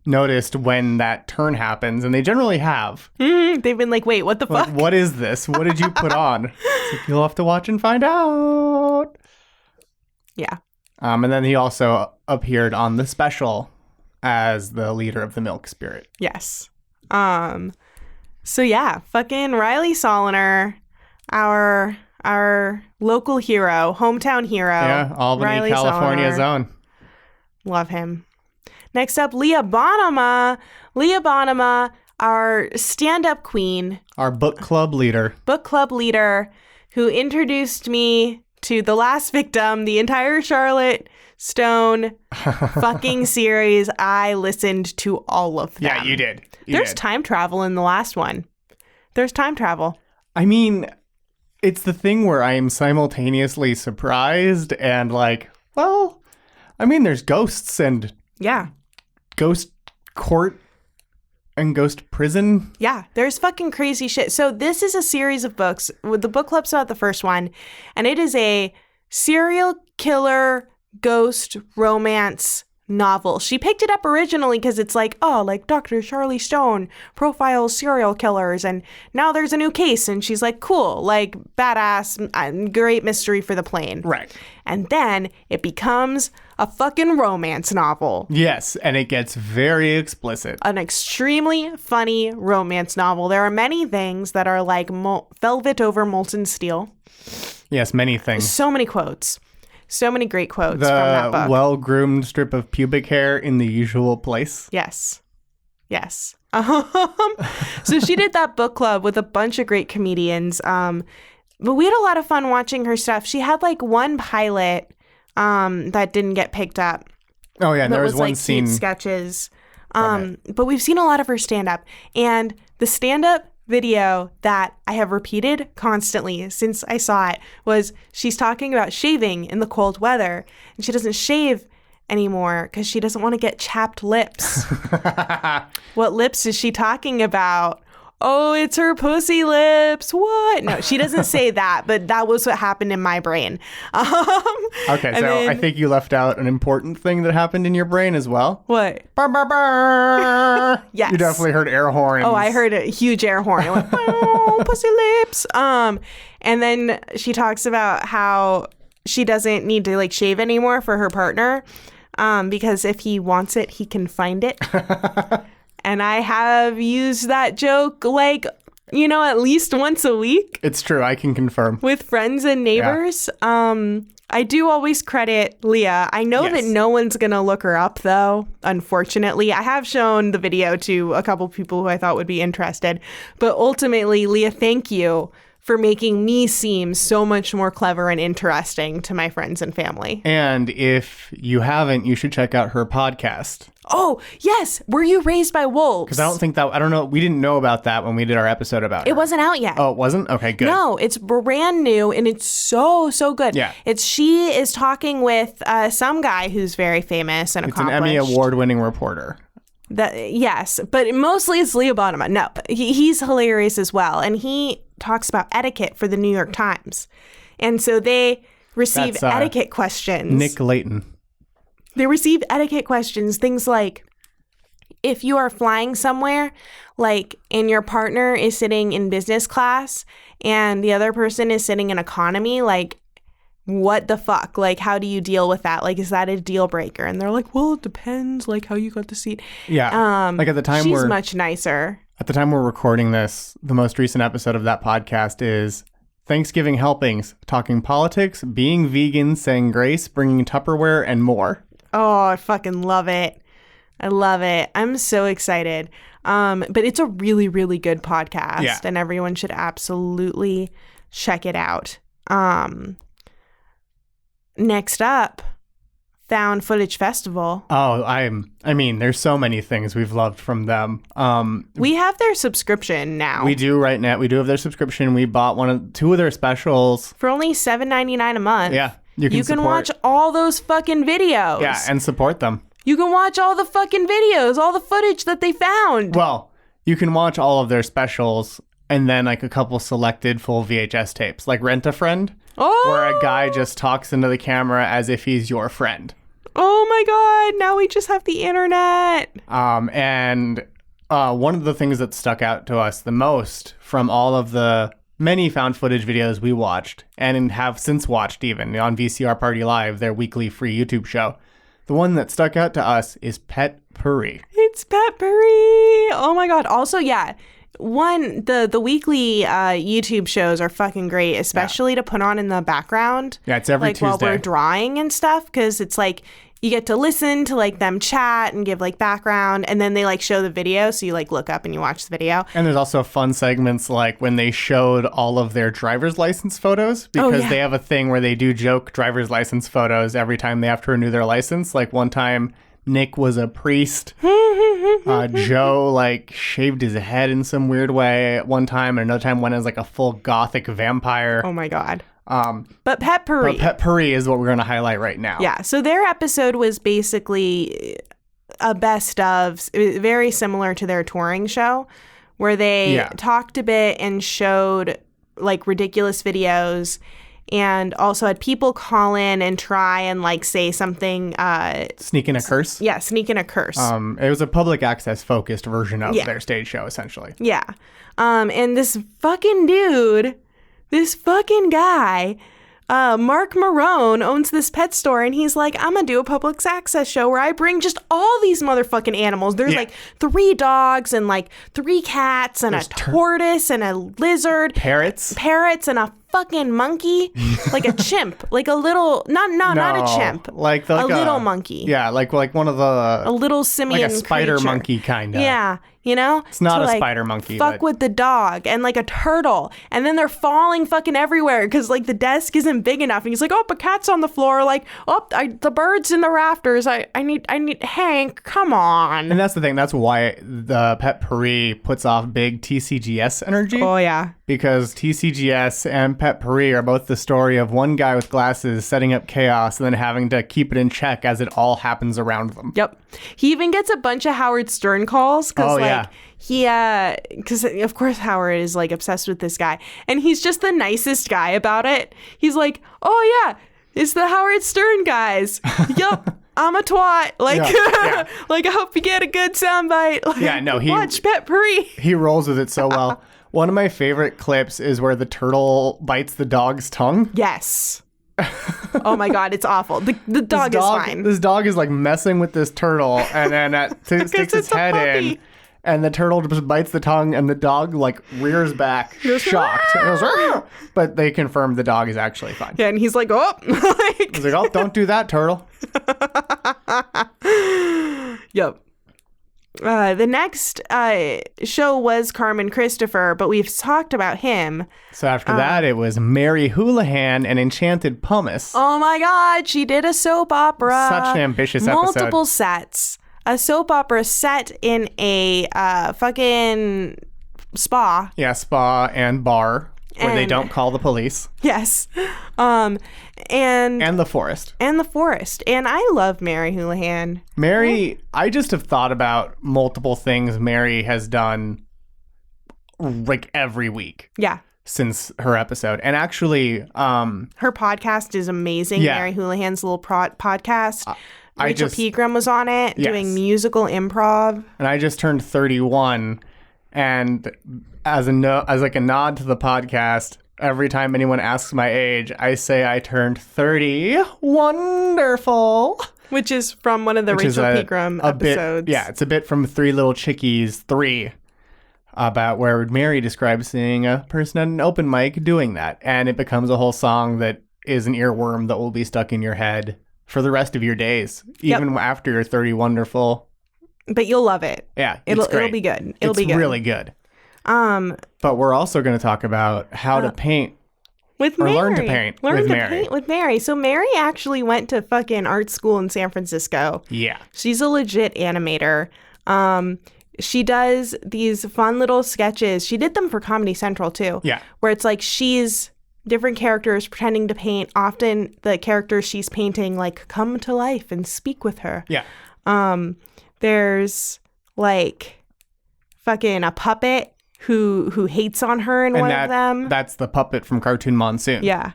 [SPEAKER 6] noticed when that turn happens, and they generally have.
[SPEAKER 5] They've been like, wait, what the fuck?
[SPEAKER 6] What is this? What did you put on? So you'll have to watch and find out.
[SPEAKER 5] Yeah.
[SPEAKER 6] And then he also appeared on the special as the leader of the Milk Spirit.
[SPEAKER 5] Yes. So yeah, fucking Riley Soliner, our local hero, hometown hero.
[SPEAKER 6] Yeah, Albany,
[SPEAKER 5] Riley
[SPEAKER 6] California's own.
[SPEAKER 5] Love him. Next up, Leah Bonnema. Leah Bonnema, our stand-up queen.
[SPEAKER 6] Our book club leader.
[SPEAKER 5] Book club leader who introduced me to The Last Victim, the entire Charlotte Stone fucking series. I listened to all of them.
[SPEAKER 6] Yeah, you did.
[SPEAKER 5] There's time travel in the last one. There's time travel.
[SPEAKER 6] I mean, it's the thing where I am simultaneously surprised and like, well, I mean, there's ghosts and ghost court and ghost prison.
[SPEAKER 5] Yeah, there's fucking crazy shit. So this is a series of books. The book club's about the first one, and it is a serial killer ghost romance novel. She picked it up originally because it's like, oh, like Dr. Charlie Stone profiles serial killers, and now there's a new case, and she's like, cool, like badass, great mystery for the plane.
[SPEAKER 6] Right.
[SPEAKER 5] And then it becomes a fucking romance novel.
[SPEAKER 6] Yes, and it gets very explicit.
[SPEAKER 5] An extremely funny romance novel. There are many things that are like velvet over molten steel.
[SPEAKER 6] Yes, many things.
[SPEAKER 5] So many quotes. So many great quotes from that book.
[SPEAKER 6] The well-groomed strip of pubic hair in the usual place.
[SPEAKER 5] Yes. So she did that book club with a bunch of great comedians. But we had a lot of fun watching her stuff. She had like one pilot that didn't get picked up.
[SPEAKER 6] Oh yeah, and there was one
[SPEAKER 5] like
[SPEAKER 6] scene.
[SPEAKER 5] Cute sketches. But we've seen a lot of her stand-up. And the stand-up video that I have repeated constantly since I saw it was she's talking about shaving in the cold weather, and she doesn't shave anymore because she doesn't want to get chapped lips. What lips is she talking about? Oh, it's her pussy lips. What? No, she doesn't say that, but that was what happened in my brain.
[SPEAKER 6] Okay, so then, I think you left out an important thing that happened in your brain as well.
[SPEAKER 5] What?
[SPEAKER 6] Burr, burr, burr.
[SPEAKER 5] Yes.
[SPEAKER 6] You definitely heard air horns.
[SPEAKER 5] Oh, I heard a huge air horn. It went, oh, pussy lips. And then she talks about how she doesn't need to like shave anymore for her partner, because if he wants it, he can find it. And I have used that joke like, you know, at least once a week.
[SPEAKER 6] It's true. I can confirm.
[SPEAKER 5] With friends and neighbors. Yeah. I do always credit Leah. I know that no one's going to look her up, though, unfortunately. I have shown the video to a couple people who I thought would be interested. But ultimately, Leah, thank you for making me seem so much more clever and interesting to my friends and family.
[SPEAKER 6] And if you haven't, you should check out her podcast.
[SPEAKER 5] Oh, yes. Were You Raised by Wolves?
[SPEAKER 6] Because I don't know. We didn't know about that when we did our episode about it.
[SPEAKER 5] It wasn't out yet.
[SPEAKER 6] Oh, it wasn't? Okay, good.
[SPEAKER 5] No, it's brand new, and it's so good.
[SPEAKER 6] Yeah.
[SPEAKER 5] She is talking with some guy who's very famous and accomplished.
[SPEAKER 6] It's an Emmy award-winning reporter.
[SPEAKER 5] Yes, but mostly it's Leo Bonema. No, he's hilarious as well. And he talks about etiquette for the New York Times. And so they receive etiquette questions.
[SPEAKER 6] Nick Layton.
[SPEAKER 5] They receive etiquette questions, things like, if you are flying somewhere, like, and your partner is sitting in business class and the other person is sitting in economy, like, what the fuck? Like, how do you deal with that? Like, is that a deal breaker? And they're like, well, it depends, like, how you got the seat.
[SPEAKER 6] Yeah. Like, at the time
[SPEAKER 5] she's much nicer.
[SPEAKER 6] At the time we're recording this, the most recent episode of that podcast is Thanksgiving helpings, talking politics, being vegan, saying grace, bringing Tupperware, and more.
[SPEAKER 5] Oh, I fucking love it. I love it. I'm so excited. But it's a really, really good podcast, and everyone should absolutely check it out. Next up, Found Footage Festival.
[SPEAKER 6] Oh, I mean, there's so many things we've loved from them.
[SPEAKER 5] We have their subscription now.
[SPEAKER 6] We do right now. We do have their subscription. We bought two of their specials
[SPEAKER 5] for only $7.99 a month.
[SPEAKER 6] Yeah.
[SPEAKER 5] You can watch all those fucking videos.
[SPEAKER 6] Yeah, and support them.
[SPEAKER 5] You can watch all the fucking videos, all the footage that they found.
[SPEAKER 6] Well, you can watch all of their specials and then like a couple selected full VHS tapes, like Rent a Friend, where a guy just talks into the camera as if he's your friend.
[SPEAKER 5] Oh my God, now we just have the internet.
[SPEAKER 6] And one of the things that stuck out to us the most from all of the many found footage videos we watched and have since watched even on VCR Party Live, their weekly free YouTube show. The one that stuck out to us is Pet Puri.
[SPEAKER 5] It's Pet Puri. Oh my God. Also, yeah, the weekly YouTube shows are fucking great, especially to put on in the background.
[SPEAKER 6] Yeah, it's every Tuesday.
[SPEAKER 5] While we're drawing and stuff, because it's like you get to listen to like them chat and give like background, and then they like show the video, so you like look up and you watch the video.
[SPEAKER 6] And there's also fun segments like when they showed all of their driver's license photos, because they have a thing where they do joke driver's license photos every time they have to renew their license. Like one time Nick was a priest. Joe like shaved his head in some weird way at one time, and another time went as like a full gothic vampire.
[SPEAKER 5] Oh my God. But Petpurri
[SPEAKER 6] is what we're going to highlight right now.
[SPEAKER 5] Yeah. So their episode was basically a best of, very similar to their touring show, where they talked a bit and showed like ridiculous videos, and also had people call in and try and like say something.
[SPEAKER 6] Sneak in a curse?
[SPEAKER 5] Yeah, sneak in a curse.
[SPEAKER 6] It was a public access focused version of their stage show, essentially.
[SPEAKER 5] Yeah. And this fucking dude, this fucking guy, Mark Marone, owns this pet store, and he's like, I'm gonna do a public access show where I bring just all these motherfucking animals. There's like 3 dogs and like 3 cats and there's a tortoise and a lizard.
[SPEAKER 6] Parrots
[SPEAKER 5] and a fucking monkey. Like a chimp. Like a little, not a chimp.
[SPEAKER 6] Like
[SPEAKER 5] a little monkey.
[SPEAKER 6] Yeah, like one of the...
[SPEAKER 5] A little simian
[SPEAKER 6] like a spider
[SPEAKER 5] creature.
[SPEAKER 6] monkey, kind of.
[SPEAKER 5] Yeah. You know?
[SPEAKER 6] It's not a
[SPEAKER 5] like,
[SPEAKER 6] spider monkey.
[SPEAKER 5] Fuck with the dog and like a turtle. And then they're falling fucking everywhere because like the desk isn't big enough. And he's like, oh, a cat's on the floor. Like, oh, the bird's in the rafters. I need Hank, come on.
[SPEAKER 6] And that's the thing. That's why the Petpurri puts off big TCGS energy.
[SPEAKER 5] Oh, yeah.
[SPEAKER 6] Because TCGS and Petpurri are both the story of one guy with glasses setting up chaos and then having to keep it in check as it all happens around them.
[SPEAKER 5] Yep. He even gets a bunch of Howard Stern calls because because of course Howard is like obsessed with this guy, and he's just the nicest guy about it. He's like, oh yeah, it's the Howard Stern guys. Yup. I'm a twat. Like, like I hope you get a good soundbite. Like, watch Petpurri.
[SPEAKER 6] He rolls with it so well. One of my favorite clips is where the turtle bites the dog's tongue.
[SPEAKER 5] Yes. Oh my God, it's awful. The dog is fine.
[SPEAKER 6] This dog is like messing with this turtle, and then sticks its head in, and the turtle just bites the tongue, and the dog like rears back, shocked. But they confirmed the dog is actually fine.
[SPEAKER 5] Yeah, and he's like, oh.
[SPEAKER 6] He's like, oh, don't do that, turtle.
[SPEAKER 5] Yep. The next show was Carmen Christopher, but we've talked about him.
[SPEAKER 6] So after that, it was Mary Houlihan and Enchanted Pumice.
[SPEAKER 5] Oh my God, she did a soap opera.
[SPEAKER 6] Such an ambitious episode.
[SPEAKER 5] Multiple sets. A soap opera set in a fucking spa.
[SPEAKER 6] Yeah, spa and bar where they don't call the police.
[SPEAKER 5] Yes. And
[SPEAKER 6] the Forrest.
[SPEAKER 5] And the Forrest. And I love Mary Houlihan.
[SPEAKER 6] Mary, I just have thought about multiple things Mary has done like every week.
[SPEAKER 5] Yeah.
[SPEAKER 6] Since her episode. And actually,
[SPEAKER 5] her podcast is amazing. Yeah. Mary Houlihan's little podcast. Rachel Pegram was on it doing musical improv.
[SPEAKER 6] And I just turned 31, and as a nod to the podcast, every time anyone asks my age, I say I turned 30. Wonderful.
[SPEAKER 5] Which is from one of the Rachel Pegram episodes.
[SPEAKER 6] It's a bit from Three Little Chickies 3, about where Mary describes seeing a person at an open mic doing that. And it becomes a whole song that is an earworm that will be stuck in your head for the rest of your days, even after you're 30. Wonderful.
[SPEAKER 5] But you'll love it.
[SPEAKER 6] Yeah,
[SPEAKER 5] it'll be good. It's
[SPEAKER 6] really good. But we're also going to talk about how to paint
[SPEAKER 5] with Mary.
[SPEAKER 6] Learn to paint
[SPEAKER 5] with Mary. So Mary actually went to fucking art school in San Francisco.
[SPEAKER 6] Yeah.
[SPEAKER 5] She's a legit animator. She does these fun little sketches. She did them for Comedy Central too.
[SPEAKER 6] Yeah.
[SPEAKER 5] Where it's like she's different characters pretending to paint. Often the characters she's painting like come to life and speak with her.
[SPEAKER 6] Yeah.
[SPEAKER 5] There's like fucking a puppet who hates on her in one of them.
[SPEAKER 6] That's the puppet from Cartoon Monsoon.
[SPEAKER 5] Yeah.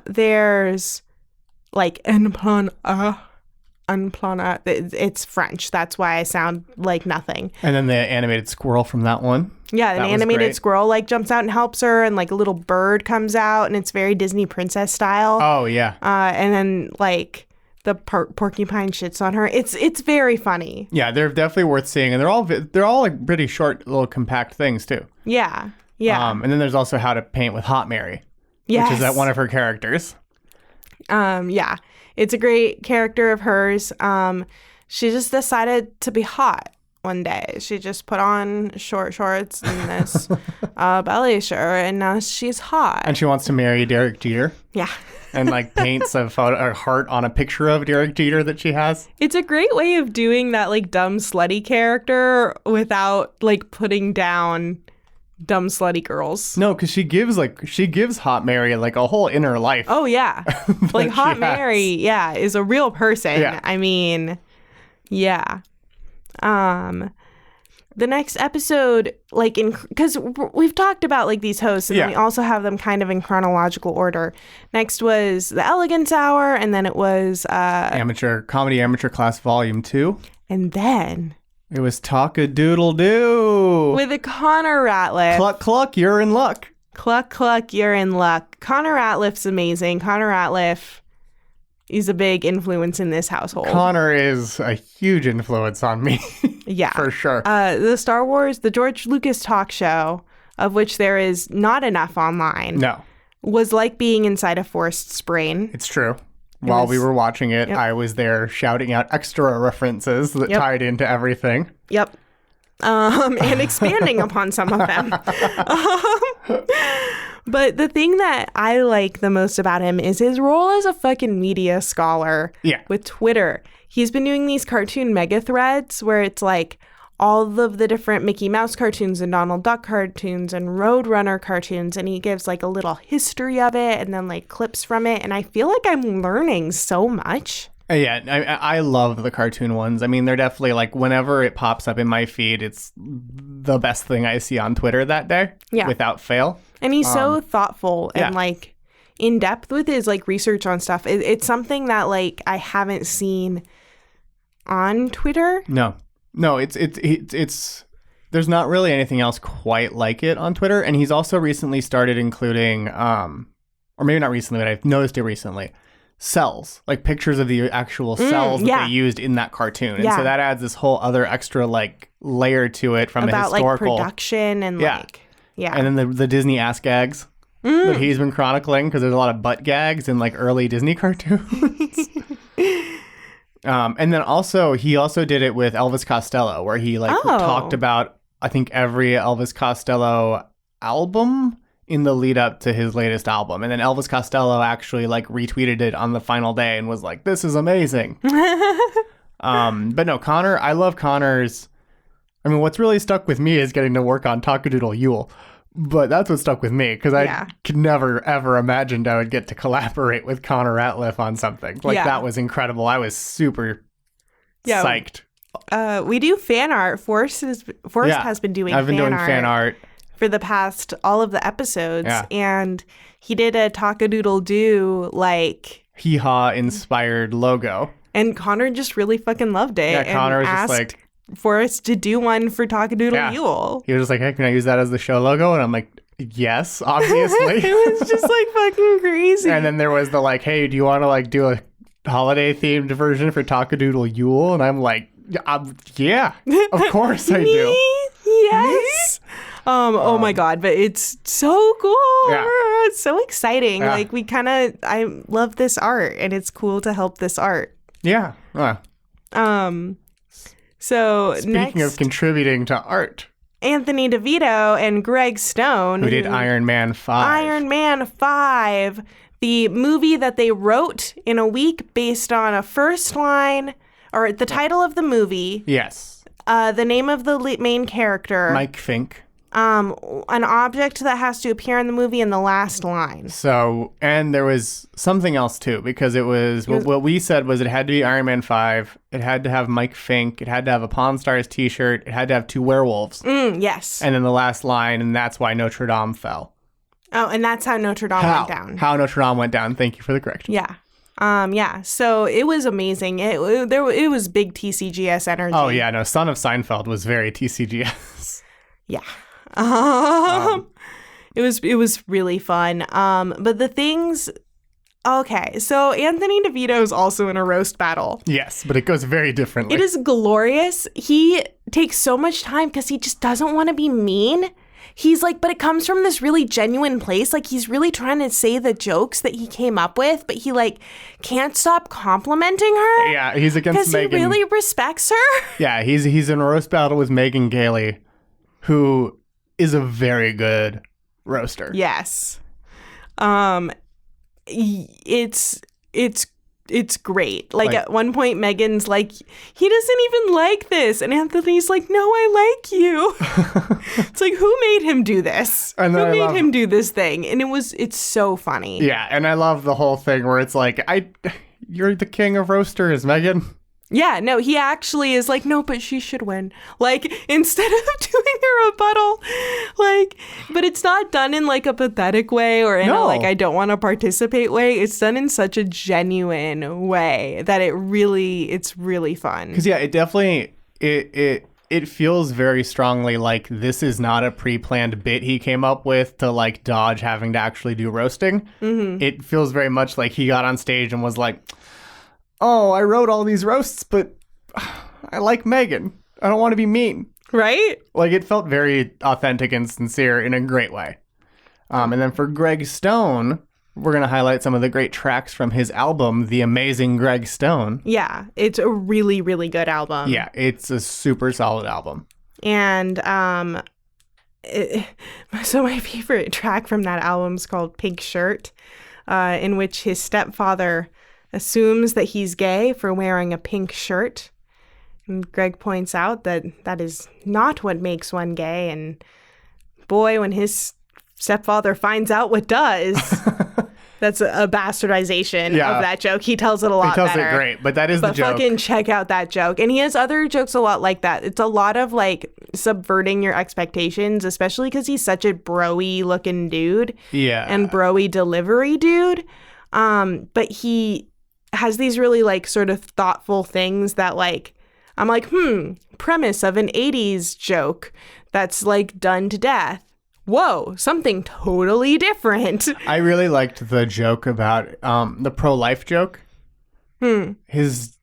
[SPEAKER 5] There's like it's French. That's why I sound like nothing.
[SPEAKER 6] And then the animated squirrel from that one.
[SPEAKER 5] Yeah, an animated squirrel like jumps out and helps her, and like a little bird comes out, and it's very Disney princess style.
[SPEAKER 6] Oh yeah.
[SPEAKER 5] And then like the porcupine shits on her. It's very funny.
[SPEAKER 6] Yeah, they're definitely worth seeing, and they're all like pretty short, little compact things too.
[SPEAKER 5] Yeah, yeah.
[SPEAKER 6] And then there's also how to paint with Hot Mary, which is one of her characters.
[SPEAKER 5] Yeah, it's a great character of hers. She just decided to be hot one day. She just put on short shorts and this belly shirt, and now she's hot.
[SPEAKER 6] And she wants to marry Derek Jeter.
[SPEAKER 5] Yeah.
[SPEAKER 6] And like paints a heart on a picture of Derek Jeter that she has.
[SPEAKER 5] It's a great way of doing that like dumb slutty character without like putting down dumb slutty girls.
[SPEAKER 6] No, because she gives Hot Mary like a whole inner life.
[SPEAKER 5] Oh yeah. Like Hot Mary, yeah, is a real person.
[SPEAKER 6] Yeah.
[SPEAKER 5] I mean, yeah. The next episode, like because we've talked about like these hosts, and then we also have them kind of in chronological order. Next was the Elegance Hour, and then it was
[SPEAKER 6] Amateur Class Volume 2.
[SPEAKER 5] And then
[SPEAKER 6] it was Talk-a-Doodle-Doo
[SPEAKER 5] with Connor Ratliff.
[SPEAKER 6] Cluck cluck, you're in luck.
[SPEAKER 5] Cluck cluck, you're in luck. Connor Ratliff's amazing. Connor Ratliff is a big influence in this household.
[SPEAKER 6] Connor is a huge influence on me.
[SPEAKER 5] Yeah.
[SPEAKER 6] For sure.
[SPEAKER 5] The George Lucas talk show, of which there is not enough online.
[SPEAKER 6] No.
[SPEAKER 5] Was like being inside a Forrest's brain.
[SPEAKER 6] It's true. While we were watching it, I was there shouting out extra references that tied into everything.
[SPEAKER 5] Yep. And expanding upon some of them. But the thing that I like the most about him is his role as a fucking media scholar with Twitter. He's been doing these cartoon mega threads where it's like all of the different Mickey Mouse cartoons and Donald Duck cartoons and Roadrunner cartoons, and he gives like a little history of it and then like clips from it, and I feel like I'm learning so much.
[SPEAKER 6] Yeah, I love the cartoon ones. I mean, they're definitely like whenever it pops up in my feed, it's the best thing I see on Twitter that day, without fail.
[SPEAKER 5] And he's so thoughtful and like in depth with his like research on stuff. It's something that like I haven't seen on Twitter.
[SPEAKER 6] No, it's there's not really anything else quite like it on Twitter. And he's also recently started including, or maybe not recently, but I've noticed it recently, cells, like pictures of the actual cells that they used in that cartoon. And so that adds this whole other extra like layer to it from
[SPEAKER 5] about
[SPEAKER 6] a historical
[SPEAKER 5] like production and like
[SPEAKER 6] and then the Disney ass gags that he's been chronicling, because there's a lot of butt gags in like early Disney cartoons. And then he also did it with Elvis Costello, where he like talked about, I think, every Elvis Costello album in the lead up to his latest album. And then Elvis Costello actually like retweeted it on the final day and was like, this is amazing. But no, Connor, I love Connor's. I mean, what's really stuck with me is getting to work on Talk-a-Doodle-Yule. But that's what stuck with me, because I could never, ever imagined I would get to collaborate with Connor Ratliff on something. Like, that was incredible. I was super psyched.
[SPEAKER 5] We do fan art. Forrest has been doing
[SPEAKER 6] I've been doing fan art
[SPEAKER 5] for the past all of the episodes. Yeah. And he did a Talk-a-Doodle-Doo, like... hee-haw
[SPEAKER 6] inspired logo.
[SPEAKER 5] And Connor just really fucking loved it.
[SPEAKER 6] Yeah, Connor was just like...
[SPEAKER 5] Forrest to do one for Talk-a-Doodle-Yule.
[SPEAKER 6] He was just like, hey, can I use that as the show logo? And I'm like, yes, obviously.
[SPEAKER 5] It was just like fucking crazy.
[SPEAKER 6] And then there was the like, hey, do you want to like do a holiday themed version for Talk-a-Doodle-Yule? And I'm like, yeah, of course I do.
[SPEAKER 5] Yes. Oh my God, but it's so cool.
[SPEAKER 6] Yeah.
[SPEAKER 5] It's so exciting. Yeah. Like I love this art, and it's cool to help this art.
[SPEAKER 6] Yeah.
[SPEAKER 5] So
[SPEAKER 6] speaking of contributing to art,
[SPEAKER 5] Anthony DeVito and Greg Stone,
[SPEAKER 6] who did Iron Man 5.
[SPEAKER 5] Iron Man 5, the movie that they wrote in a week based on a first line, or the title of the movie.
[SPEAKER 6] Yes.
[SPEAKER 5] The name of the main character.
[SPEAKER 6] Mike Fink.
[SPEAKER 5] An object that has to appear in the movie in the last line.
[SPEAKER 6] So, and there was something else too, because it was what we said was it had to be Iron Man 5. It had to have Mike Fink. It had to have a Pawn Stars t-shirt. It had to have 2 werewolves.
[SPEAKER 5] Yes.
[SPEAKER 6] And then the last line, and that's why Notre Dame fell.
[SPEAKER 5] Oh, and that's how Notre Dame went down.
[SPEAKER 6] How Notre Dame went down. Thank you for the correction.
[SPEAKER 5] Yeah. So it was amazing. It was big TCGS energy.
[SPEAKER 6] Oh yeah, no, Son of Seinfeld was very TCGS.
[SPEAKER 5] Yeah. It was really fun. But the things. Okay, so Anthony DeVito is also in a roast battle.
[SPEAKER 6] Yes, but it goes very differently.
[SPEAKER 5] It is glorious. He takes so much time because he just doesn't want to be mean. he's like, but it comes from this really genuine place. Like, he's really trying to say the jokes that he came up with, but he like can't stop complimenting her.
[SPEAKER 6] Yeah, he's against Megan.
[SPEAKER 5] Because he really respects her.
[SPEAKER 6] Yeah, he's in a roast battle with Megan Gailey, who is a very good roaster.
[SPEAKER 5] Yes. It's great. Like at one point, Megan's like, he doesn't even like this. And Anthony's like, no, I like you. It's like, who made him do this? Who made him do this thing? And it's so funny.
[SPEAKER 6] Yeah, and I love the whole thing where it's like, you're the king of roasters, Megan.
[SPEAKER 5] Yeah, no, he actually is like, no, but she should win. Like, instead of doing a rebuttal, like, but it's not done in like a pathetic way or in a like, I don't want to participate way. It's done in such a genuine way that it's really fun.
[SPEAKER 6] Because yeah, it definitely, it feels very strongly like this is not a pre-planned bit he came up with to like dodge having to actually do roasting. Mm-hmm. It feels very much like he got on stage and was like, oh, I wrote all these roasts, but I like Megan. I don't want to be mean.
[SPEAKER 5] Right?
[SPEAKER 6] Like, it felt very authentic and sincere in a great way. And then for Greg Stone, we're going to highlight some of the great tracks from his album, The Amazing Greg Stone.
[SPEAKER 5] Yeah, it's a really, really good album.
[SPEAKER 6] Yeah, it's a super solid album.
[SPEAKER 5] And so my favorite track from that album is called Pink Shirt, in which his stepfather assumes that he's gay for wearing a pink shirt. And Greg points out that that is not what makes one gay. And boy, when his stepfather finds out what does, that's a bastardization of that joke. He tells it a lot better.
[SPEAKER 6] He tells it great, but that is the joke.
[SPEAKER 5] But fucking check out that joke. And he has other jokes a lot like that. It's a lot of like subverting your expectations, especially because he's such a bro-y looking dude.
[SPEAKER 6] Yeah.
[SPEAKER 5] And bro-y delivery dude. But he has these really like sort of thoughtful things that like, I'm like, premise of an 80s joke that's like done to death. Whoa, something totally different.
[SPEAKER 6] I really liked the joke about the pro-life joke. His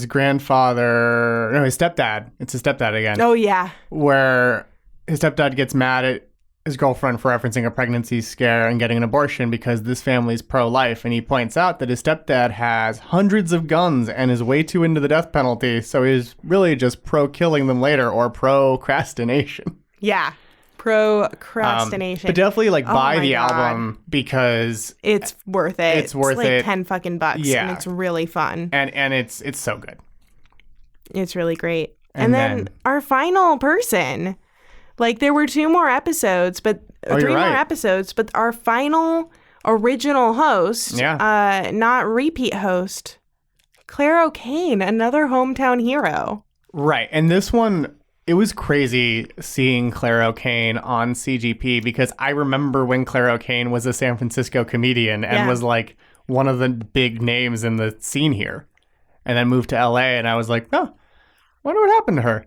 [SPEAKER 6] grandfather, no, his stepdad. It's his stepdad again.
[SPEAKER 5] Oh, yeah.
[SPEAKER 6] Where his stepdad gets mad at his girlfriend for referencing a pregnancy scare and getting an abortion because this family's pro-life. And he points out that his stepdad has hundreds of guns and is way too into the death penalty. So he's really just pro-killing them later or procrastination.
[SPEAKER 5] Yeah. Procrastination.
[SPEAKER 6] But definitely like buy the album because
[SPEAKER 5] it's worth it.
[SPEAKER 6] It's worth
[SPEAKER 5] like
[SPEAKER 6] it.
[SPEAKER 5] 10 fucking bucks.
[SPEAKER 6] Yeah.
[SPEAKER 5] And it's really fun.
[SPEAKER 6] And it's so good.
[SPEAKER 5] It's really great. And then our final person, like there were 2 more episodes, but 3 more episodes, but our final original host, not repeat host, Claire O'Kane, another hometown hero.
[SPEAKER 6] Right. And this one, it was crazy seeing Claire O'Kane on CGP because I remember when Claire O'Kane was a San Francisco comedian and was like one of the big names in the scene here. And then moved to LA and I was like, oh, wonder what happened to her.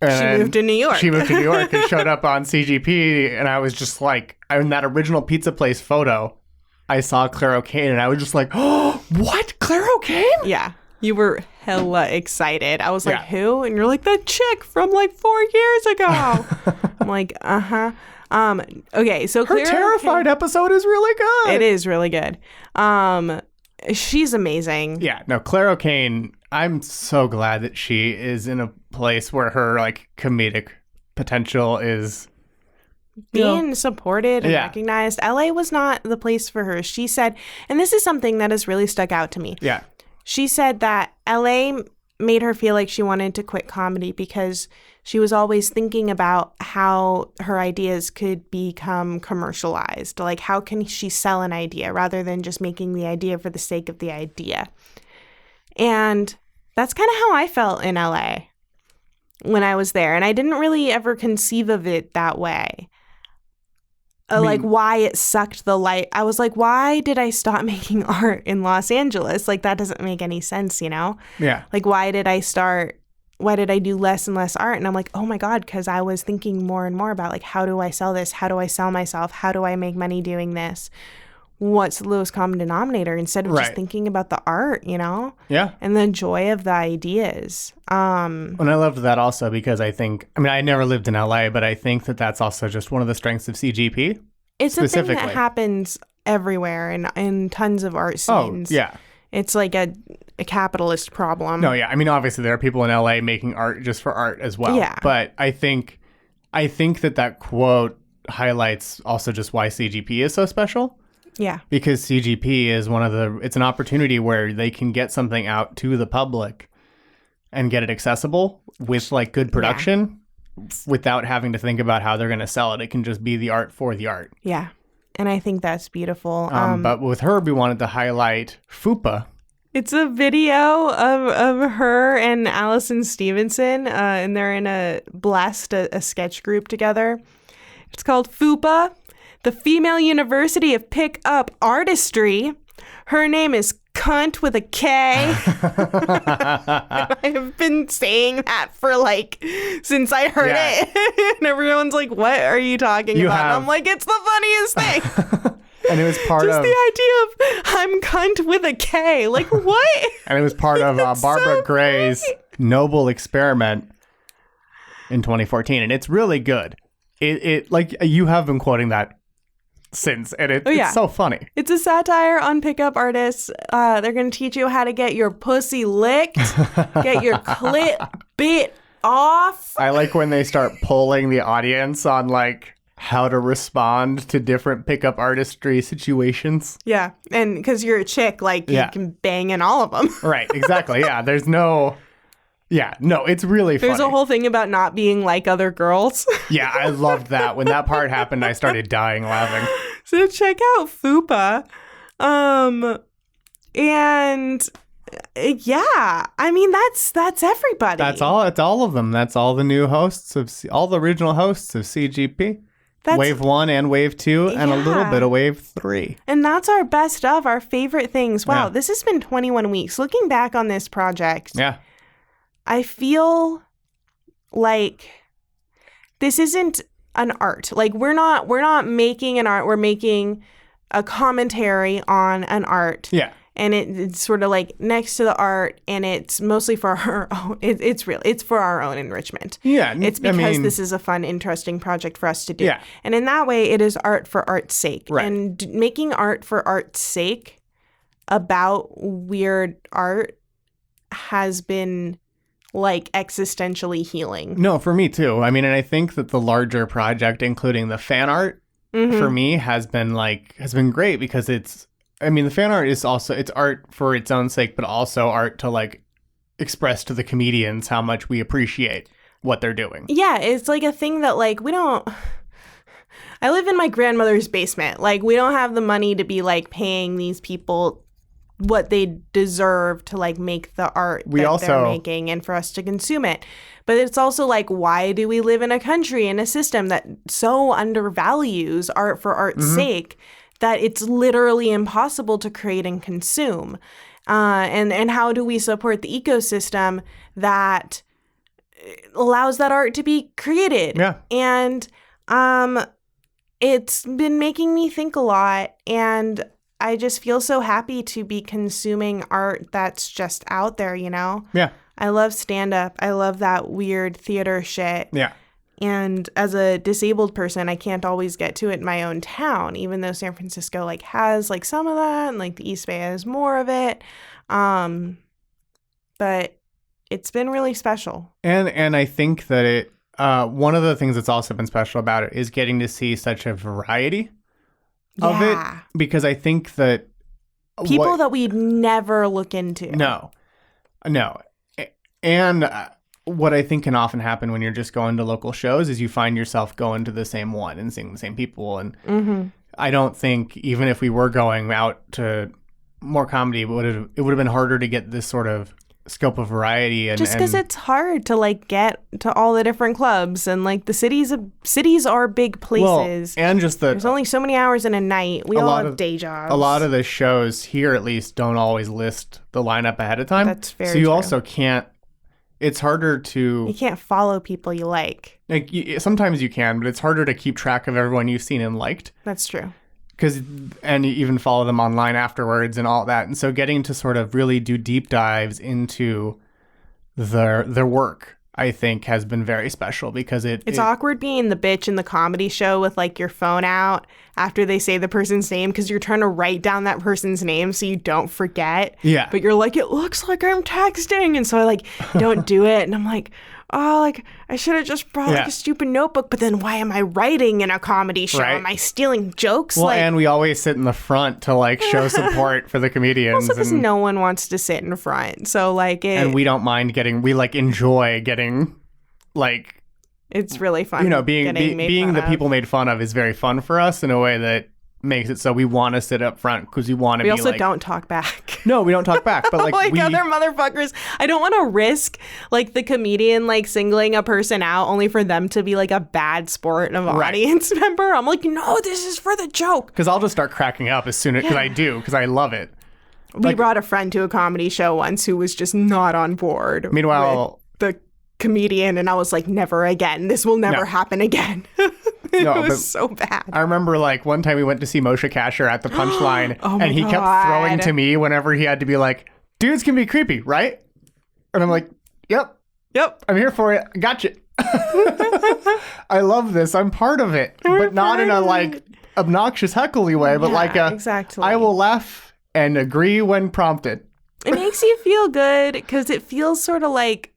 [SPEAKER 6] And
[SPEAKER 5] she moved to New York.
[SPEAKER 6] She moved to New York and showed up on CGP. And I was just like, in that original pizza place photo, I saw Claire O'Kane and I was just like, oh, what? Claire O'Kane?
[SPEAKER 5] Yeah. You were hella excited. I was like, who? And you're like, that chick from like 4 years ago. I'm like, uh-huh. Okay, so
[SPEAKER 6] her Terrified episode is really good.
[SPEAKER 5] It is really good. She's amazing.
[SPEAKER 6] Yeah, no, Claire O'Kane, I'm so glad that she is in a place where her like comedic potential is
[SPEAKER 5] being supported and recognized. LA was not the place for her. She said, and this is something that has really stuck out to me.
[SPEAKER 6] Yeah.
[SPEAKER 5] She said that LA made her feel like she wanted to quit comedy because she was always thinking about how her ideas could become commercialized. Like, how can she sell an idea rather than just making the idea for the sake of the idea? And that's kind of how I felt in LA when I was there. And I didn't really ever conceive of it that way. Like why it sucked the light. I was like, why did I stop making art in Los Angeles? Like that doesn't make any sense, you know?
[SPEAKER 6] Yeah.
[SPEAKER 5] Like why did I do less and less art? And I'm like, oh my God, because I was thinking more and more about like, how do I sell this? How do I sell myself? How do I make money doing this? what's the lowest common denominator instead of just thinking about the art, you know?
[SPEAKER 6] Yeah.
[SPEAKER 5] And the joy of the ideas.
[SPEAKER 6] And I loved that also because I never lived in LA, but I think that that's also just one of the strengths of CGP.
[SPEAKER 5] It's a thing that happens everywhere in tons of art scenes.
[SPEAKER 6] Oh, yeah.
[SPEAKER 5] It's like a capitalist problem.
[SPEAKER 6] No, yeah. I mean, obviously there are people in LA making art just for art as well.
[SPEAKER 5] Yeah.
[SPEAKER 6] But I think that quote highlights also just why CGP is so special.
[SPEAKER 5] Yeah.
[SPEAKER 6] Because CGP is it's an opportunity where they can get something out to the public and get it accessible with like good production without having to think about how they're going to sell it. It can just be the art for the art.
[SPEAKER 5] Yeah. And I think that's beautiful.
[SPEAKER 6] But with her, we wanted to highlight Fupa.
[SPEAKER 5] It's a video of her and Allison Stevenson, and they're in a sketch group together. It's called Fupa, the Female University of Pickup Artistry. Her name is Cunt with a K. I have been saying that for since I heard it. And everyone's like, what are you talking about? And I'm like, it's the funniest thing.
[SPEAKER 6] And it was part
[SPEAKER 5] just
[SPEAKER 6] of...
[SPEAKER 5] the idea of I'm cunt with a K. Like, what?
[SPEAKER 6] And it was part of Barbara Gray's Noble Experiment in 2014. And it's really good. It like, you have been quoting that since, and it's so funny.
[SPEAKER 5] It's a satire on pickup artists. They're going to teach you how to get your pussy licked, get your clit bit off.
[SPEAKER 6] I like when they start polling the audience on how to respond to different pickup artistry situations.
[SPEAKER 5] Yeah, and because you're a chick, you can bang in all of them.
[SPEAKER 6] Right, exactly. Yeah, there's no... Yeah, no, it's really funny.
[SPEAKER 5] There's a whole thing about not being like other girls.
[SPEAKER 6] Yeah, I loved that. When that part happened, I started dying laughing.
[SPEAKER 5] So check out Fupa. And yeah, I mean, that's everybody.
[SPEAKER 6] That's all. It's all of them. That's all the new hosts all the original hosts of CGP. Wave 1 and Wave 2 and a little bit of Wave 3.
[SPEAKER 5] And that's our best of, our favorite things. Wow, this has been 21 weeks. Looking back on this project.
[SPEAKER 6] Yeah.
[SPEAKER 5] I feel like this isn't an art. We're not making an art. We're making a commentary on an art.
[SPEAKER 6] Yeah.
[SPEAKER 5] And it's sort of next to the art, and it's mostly for our own. It's for our own enrichment.
[SPEAKER 6] Yeah.
[SPEAKER 5] It's because this is a fun, interesting project for us to do.
[SPEAKER 6] Yeah.
[SPEAKER 5] And in that way, it is art for art's sake.
[SPEAKER 6] Right.
[SPEAKER 5] And making art for art's sake about weird art has been existentially healing.
[SPEAKER 6] No, for me too. I mean, and I think that the larger project, including the fan art, for me has been great because the fan art is also, it's art for its own sake, but also art to express to the comedians how much we appreciate what they're doing.
[SPEAKER 5] Yeah, it's a thing that we don't. I live in my grandmother's basement. We don't have the money to be paying these people what they deserve to make the art they're making and for us to consume it. But it's also why do we live in a country, in a system that so undervalues art for art's sake that it's literally impossible to create and consume? And how do we support the ecosystem that allows that art to be created?
[SPEAKER 6] Yeah.
[SPEAKER 5] And it's been making me think a lot, and I just feel so happy to be consuming art that's just out there, you know?
[SPEAKER 6] Yeah.
[SPEAKER 5] I love stand-up. I love that weird theater shit.
[SPEAKER 6] Yeah.
[SPEAKER 5] And as a disabled person, I can't always get to it in my own town, even though San Francisco has some of that, and the East Bay has more of it. But it's been really special.
[SPEAKER 6] And I think that one of the things that's also been special about it is getting to see such a variety of it, because I think that
[SPEAKER 5] people that we'd never look into.
[SPEAKER 6] No. And what I think can often happen when you're just going to local shows is you find yourself going to the same one and seeing the same people. And I don't think, even if we were going out to more comedy, it would have been harder to get this sort of scope of variety. And
[SPEAKER 5] just because it's hard to get to all the different clubs, and the cities are big places.
[SPEAKER 6] Well, and just
[SPEAKER 5] there's only so many hours in a night. We all have day jobs.
[SPEAKER 6] A lot of the shows here, at least, don't always list the lineup ahead of time.
[SPEAKER 5] That's very
[SPEAKER 6] So you
[SPEAKER 5] true.
[SPEAKER 6] also can't. It's harder to.
[SPEAKER 5] You can't follow people you like.
[SPEAKER 6] Sometimes you can, but it's harder to keep track of everyone you've seen and liked.
[SPEAKER 5] That's true.
[SPEAKER 6] and even follow them online afterwards and all that. And so getting to sort of really do deep dives into their work, I think, has been very special because it's
[SPEAKER 5] awkward being the bitch in the comedy show with like your phone out after they say the person's name because you're trying to write down that person's name so you don't forget.
[SPEAKER 6] Yeah.
[SPEAKER 5] But you're like, it looks like I'm texting. And so I like don't do it. And I'm like, oh, like I should have just brought like a stupid notebook. But then why am I writing in a comedy show?
[SPEAKER 6] Right.
[SPEAKER 5] Am I stealing jokes?
[SPEAKER 6] Well, and we always sit in the front to like show support for the comedians.
[SPEAKER 5] Also because no one wants to sit in front. So like
[SPEAKER 6] and we don't mind we like enjoy getting like,
[SPEAKER 5] it's really fun.
[SPEAKER 6] You know, being the people made fun of is very fun for us in a way that makes it so we want to sit up front because we want to be like...
[SPEAKER 5] We also don't talk back.
[SPEAKER 6] No, we don't talk back, but like
[SPEAKER 5] like other motherfuckers. I don't want to risk like the comedian like singling a person out only for them to be like a bad sport of audience member. I'm like, no, this is for the joke.
[SPEAKER 6] Because I'll just start cracking up as soon as because I love it.
[SPEAKER 5] We brought a friend to a comedy show once who was just not on board.
[SPEAKER 6] Meanwhile...
[SPEAKER 5] the comedian, and I was like, never again. This will never happen again. It was so bad.
[SPEAKER 6] I remember like one time we went to see Moshe Kasher at the Punchline and he kept throwing to me whenever he had to be like, dudes can be creepy, right? And I'm like, yep, I'm here for it. Gotcha. I love this. I'm part of it, but not in a like obnoxious heckly way, but like
[SPEAKER 5] exactly.
[SPEAKER 6] I will laugh and agree when prompted.
[SPEAKER 5] It makes you feel good because it feels sort of like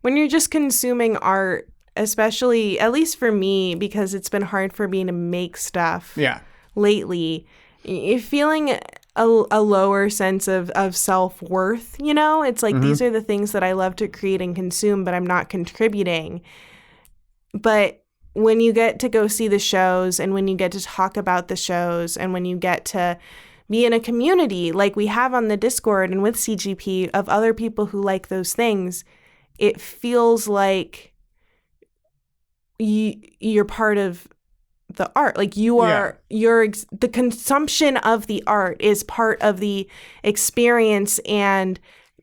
[SPEAKER 5] when you're just consuming art, especially, at least for me, because it's been hard for me to make stuff lately, you're feeling a lower sense of self-worth, you know? It's like, these are the things that I love to create and consume, but I'm not contributing. But when you get to go see the shows and when you get to talk about the shows and when you get to be in a community like we have on the Discord and with CGP of other people who like those things, it feels like you're part of the art. Like you are, the consumption of the art is part of the experience and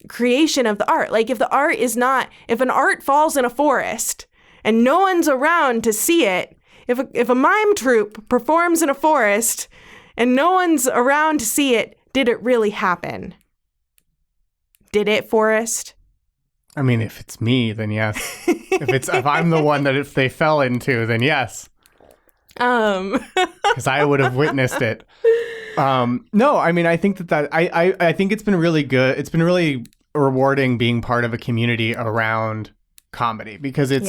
[SPEAKER 5] creation of the art. Like if an art falls in a forest and no one's around to see it, if a mime troupe performs in a forest and no one's around to see it, did it really happen? Did it, Forrest?
[SPEAKER 6] I mean, if it's me, then yes. if I'm the one that if they fell into, then yes. Because I would have witnessed it. No, I mean, I think that I think it's been really good. It's been really rewarding being part of a community around comedy because it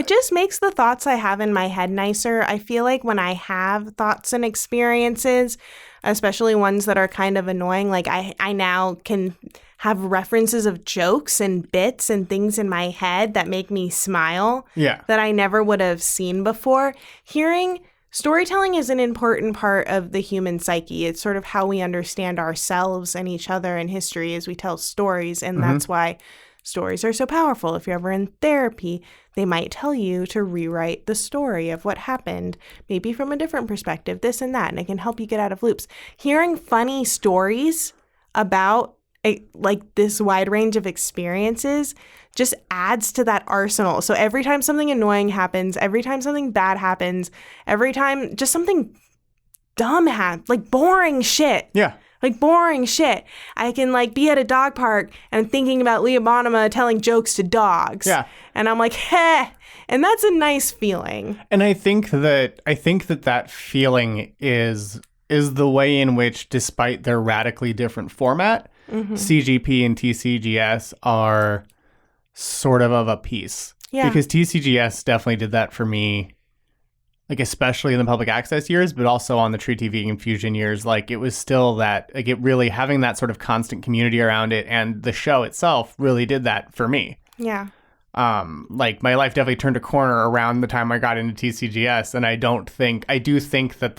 [SPEAKER 5] just makes the thoughts I have in my head nicer. I feel like when I have thoughts and experiences, especially ones that are kind of annoying, like I now can have references of jokes and bits and things in my head that make me smile that I never would have seen before. Storytelling is an important part of the human psyche. It's sort of how we understand ourselves and each other in history as we tell stories, and that's why stories are so powerful. If you're ever in therapy, they might tell you to rewrite the story of what happened, maybe from a different perspective, this and that, and it can help you get out of loops. Hearing funny stories about like this wide range of experiences just adds to that arsenal. So every time something annoying happens, every time something bad happens, every time just something dumb happens, like boring shit.
[SPEAKER 6] Yeah.
[SPEAKER 5] Like boring shit. I can like be at a dog park and thinking about Leah Bonnema telling jokes to dogs.
[SPEAKER 6] Yeah.
[SPEAKER 5] And I'm like, heh. And that's a nice feeling.
[SPEAKER 6] And I think that feeling is the way in which, despite their radically different format, CGP and TCGS are sort of a piece. Yeah. Because TCGS definitely did that for me, like especially in the public access years, but also on the True TV Infusion years. Like it was still that, like it really having that sort of constant community around it, and the show itself really did that for me.
[SPEAKER 5] Yeah.
[SPEAKER 6] Like my life definitely turned a corner around the time I got into TCGS, and I do think that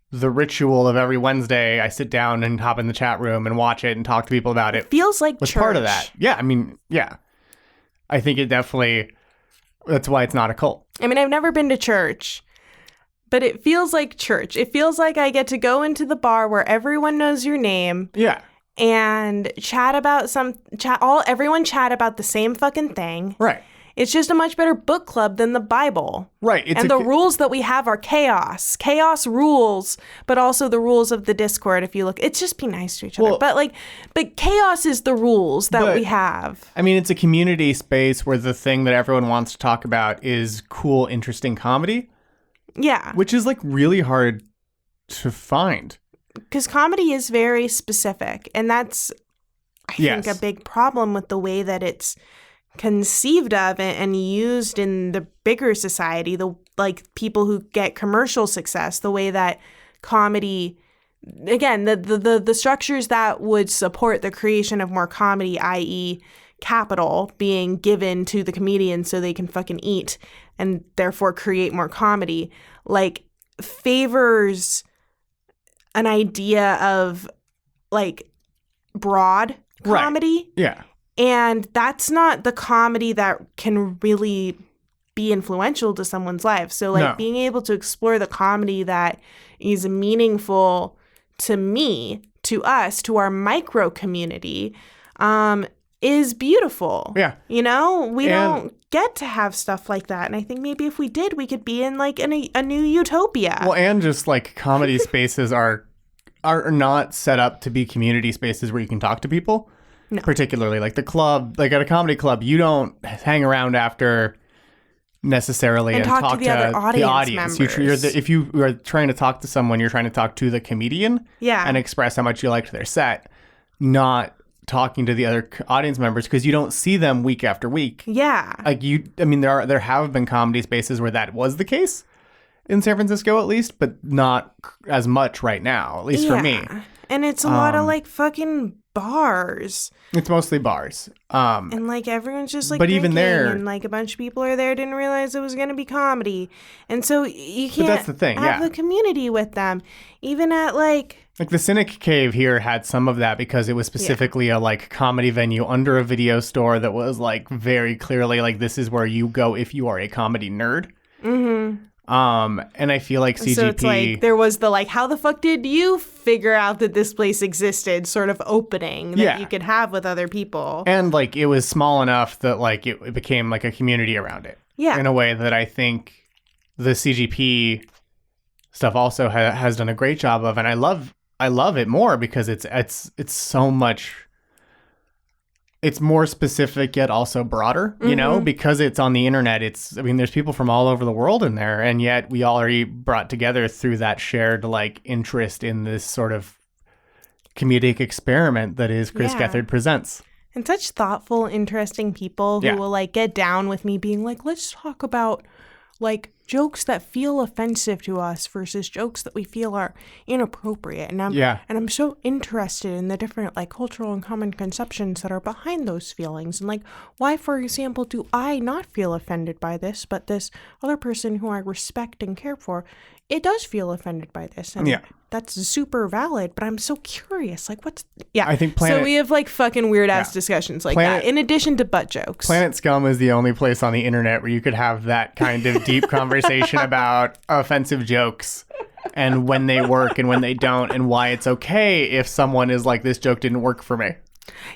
[SPEAKER 6] the ritual of every Wednesday, I sit down and hop in the chat room and watch it and talk to people about it.
[SPEAKER 5] Feels like
[SPEAKER 6] was
[SPEAKER 5] church.
[SPEAKER 6] Part of that. Yeah, I mean, yeah. I think it definitely, that's why it's not a cult.
[SPEAKER 5] I mean, I've never been to church, but it feels like church. It feels like I get to go into the bar where everyone knows your name.
[SPEAKER 6] Yeah.
[SPEAKER 5] And everyone chat about the same fucking thing.
[SPEAKER 6] Right.
[SPEAKER 5] It's just a much better book club than the Bible.
[SPEAKER 6] Right.
[SPEAKER 5] And the rules that we have are chaos. Chaos rules, but also the rules of the Discord, if you look. It's just be nice to each other. But chaos is the rules that we have.
[SPEAKER 6] I mean, it's a community space where the thing that everyone wants to talk about is cool, interesting comedy.
[SPEAKER 5] Yeah.
[SPEAKER 6] Which is like really hard to find.
[SPEAKER 5] Because comedy is very specific. And that's, I think, a big problem with the way that it's conceived of and used in the bigger society, the like people who get commercial success, the way that comedy, again, the structures that would support the creation of more comedy, i.e. capital being given to the comedians so they can fucking eat and therefore create more comedy, like favors an idea of like broad comedy.
[SPEAKER 6] Right. Yeah.
[SPEAKER 5] And that's not the comedy that can really be influential to someone's life. So, like, being able to explore the comedy that is meaningful to me, to us, to our micro community, is beautiful.
[SPEAKER 6] Yeah.
[SPEAKER 5] You know, we don't get to have stuff like that. And I think maybe if we did, we could be in, like, a new utopia.
[SPEAKER 6] Well, and just, like, comedy spaces are not set up to be community spaces where you can talk to people. No. Particularly like the club, like at a comedy club, you don't hang around after necessarily and talk to the other audience.
[SPEAKER 5] members.
[SPEAKER 6] If you are trying to talk to someone, you're trying to talk to the comedian and express how much you liked their set, not talking to the other audience members because you don't see them week after week.
[SPEAKER 5] Yeah.
[SPEAKER 6] Like there have been comedy spaces where that was the case in San Francisco, at least, but not as much right now, at least for me.
[SPEAKER 5] And it's a lot of like fucking bars.
[SPEAKER 6] It's mostly bars.
[SPEAKER 5] And like everyone's just like,
[SPEAKER 6] but even there,
[SPEAKER 5] and like a bunch of people are there, didn't realize it was going to be comedy. And so you can't
[SPEAKER 6] that's the thing,
[SPEAKER 5] have the community with them. Even at like
[SPEAKER 6] the Cynic Cave here had some of that because it was specifically a like comedy venue under a video store that was like very clearly like this is where you go if you are a comedy nerd. Mm-hmm. And I feel like CGP...
[SPEAKER 5] So it's like, there was the like, how the fuck did you figure out that this place existed sort of opening that you could have with other people.
[SPEAKER 6] And like, it was small enough that like, it became like a community around it.
[SPEAKER 5] Yeah.
[SPEAKER 6] In a way that I think the CGP stuff also has done a great job of. And I love it more because it's so much... It's more specific yet also broader, you know, because it's on the internet. There's people from all over the world in there, and yet we all are brought together through that shared like interest in this sort of comedic experiment that is Chris Gethard Presents.
[SPEAKER 5] And such thoughtful, interesting people who will like get down with me being like, let's talk about like jokes that feel offensive to us versus jokes that we feel are inappropriate. And I'm so interested in the different like cultural and common conceptions that are behind those feelings. And like, why, for example, do I not feel offended by this, but this other person who I respect and care for, it does feel offended by this. And that's super valid, but I'm so curious. Like, I think so we have like fucking weird ass discussions like that, in addition to butt jokes.
[SPEAKER 6] Planet Scum is the only place on the internet where you could have that kind of deep conversation about offensive jokes and when they work and when they don't and why it's okay if someone is like, this joke didn't work for me.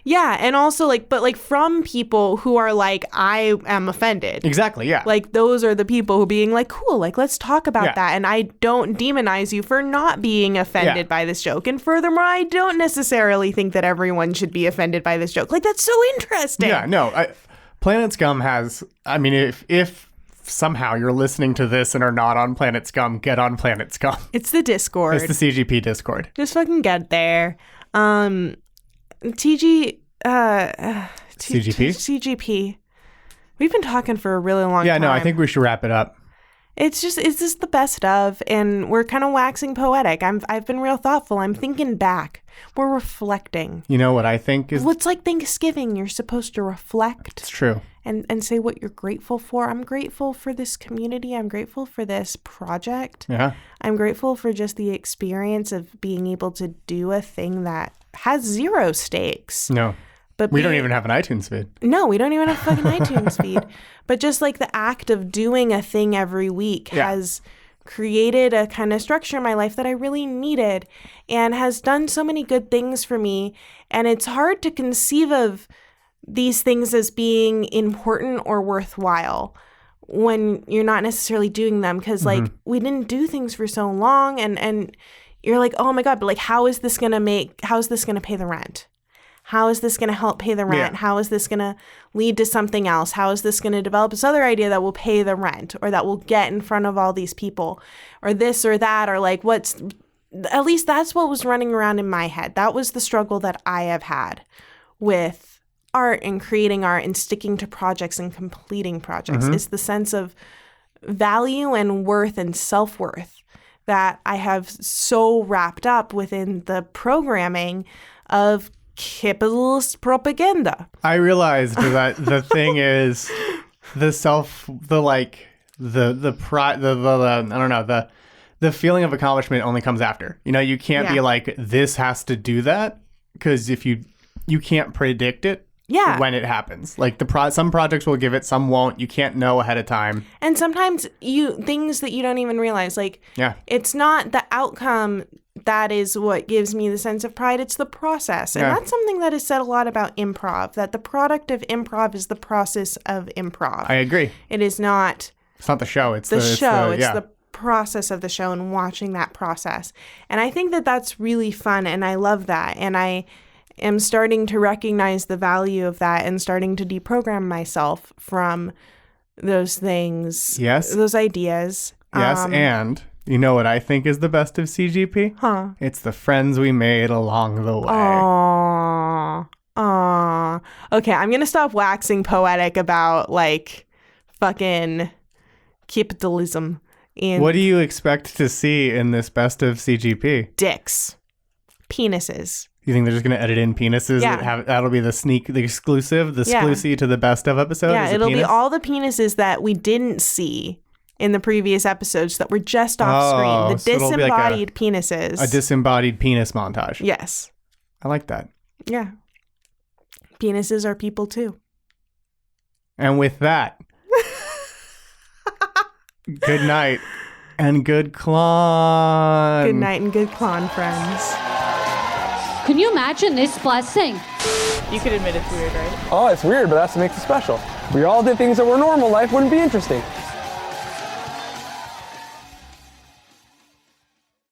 [SPEAKER 5] Yeah, and also like, but like from people who are like, I am offended.
[SPEAKER 6] Exactly, yeah.
[SPEAKER 5] Like those are the people who are being like, cool, like let's talk about that. And I don't demonize you for not being offended by this joke. And furthermore, I don't necessarily think that everyone should be offended by this joke. Like that's so interesting.
[SPEAKER 6] Yeah, no, Planet Scum has, I mean, if somehow you're listening to this and are not on Planet Scum, get on Planet Scum.
[SPEAKER 5] It's the Discord.
[SPEAKER 6] It's the CGP Discord.
[SPEAKER 5] Just fucking get there. CGP. We've been talking for a really long time.
[SPEAKER 6] Yeah, no, I think we should wrap it up.
[SPEAKER 5] It's just the best of, and we're kind of waxing poetic. I've been real thoughtful. I'm thinking back. We're reflecting.
[SPEAKER 6] You know what I think is...
[SPEAKER 5] Well, it's like Thanksgiving. You're supposed to reflect.
[SPEAKER 6] It's true.
[SPEAKER 5] And say what you're grateful for. I'm grateful for this community. I'm grateful for this project.
[SPEAKER 6] Yeah.
[SPEAKER 5] I'm grateful for just the experience of being able to do a thing that has zero stakes.
[SPEAKER 6] No. But we don't even have an iTunes feed.
[SPEAKER 5] No, we don't even have a fucking iTunes feed. But just like the act of doing a thing every week has created a kind of structure in my life that I really needed and has done so many good things for me. And it's hard to conceive of these things as being important or worthwhile when you're not necessarily doing them, because like we didn't do things for so long, and you're like, oh my God, but like how is this gonna pay the rent? How is this going to help pay the rent?
[SPEAKER 6] Yeah.
[SPEAKER 5] How is this going to lead to something else? How is this going to develop this other idea that will pay the rent, or that will get in front of all these people, or this or that, or like at least that's what was running around in my head. That was the struggle that I have had with art and creating art and sticking to projects and completing projects. It's the sense of value and worth and self-worth that I have so wrapped up within the programming of capitalist propaganda.
[SPEAKER 6] I realized that the thing is the feeling of accomplishment only comes after. You know, you can't be like, this has to do that, because if you can't predict it when it happens. Like some projects will give it, some won't. You can't know ahead of time. And
[SPEAKER 5] sometimes things that you don't even realize, like it's not the outcome that is what gives me the sense of pride. It's the process. And that's something that is said a lot about improv, that the product of improv is the process of improv.
[SPEAKER 6] I agree.
[SPEAKER 5] It's not
[SPEAKER 6] the show. It's
[SPEAKER 5] the show. It's the process of the show and watching that process. And I think that that's really fun, and I love that. And I am starting to recognize the value of that and starting to deprogram myself from those things.
[SPEAKER 6] Yes.
[SPEAKER 5] Those ideas.
[SPEAKER 6] Yes, and you know what I think is the best of CGP?
[SPEAKER 5] Huh.
[SPEAKER 6] It's the friends we made along the way.
[SPEAKER 5] Aww. Okay, I'm going to stop waxing poetic about, like, fucking capitalism.
[SPEAKER 6] What do you expect to see in this best of CGP?
[SPEAKER 5] Dicks. Penises.
[SPEAKER 6] You think they're just going to edit in penises?
[SPEAKER 5] Yeah.
[SPEAKER 6] That'll be the exclusive to the best of episode?
[SPEAKER 5] Yeah, it'll be all the penises that we didn't see in the previous episodes that were just off screen. The disembodied penises.
[SPEAKER 6] A disembodied penis montage.
[SPEAKER 5] Yes.
[SPEAKER 6] I like that.
[SPEAKER 5] Yeah. Penises are people too.
[SPEAKER 6] And with that, good night and good clon.
[SPEAKER 5] Good night and good clon, friends.
[SPEAKER 4] Can you imagine this blessing?
[SPEAKER 1] You could admit it's weird, right?
[SPEAKER 7] Oh, it's weird, but that's what makes it special. If we all did things that were normal, life wouldn't be interesting.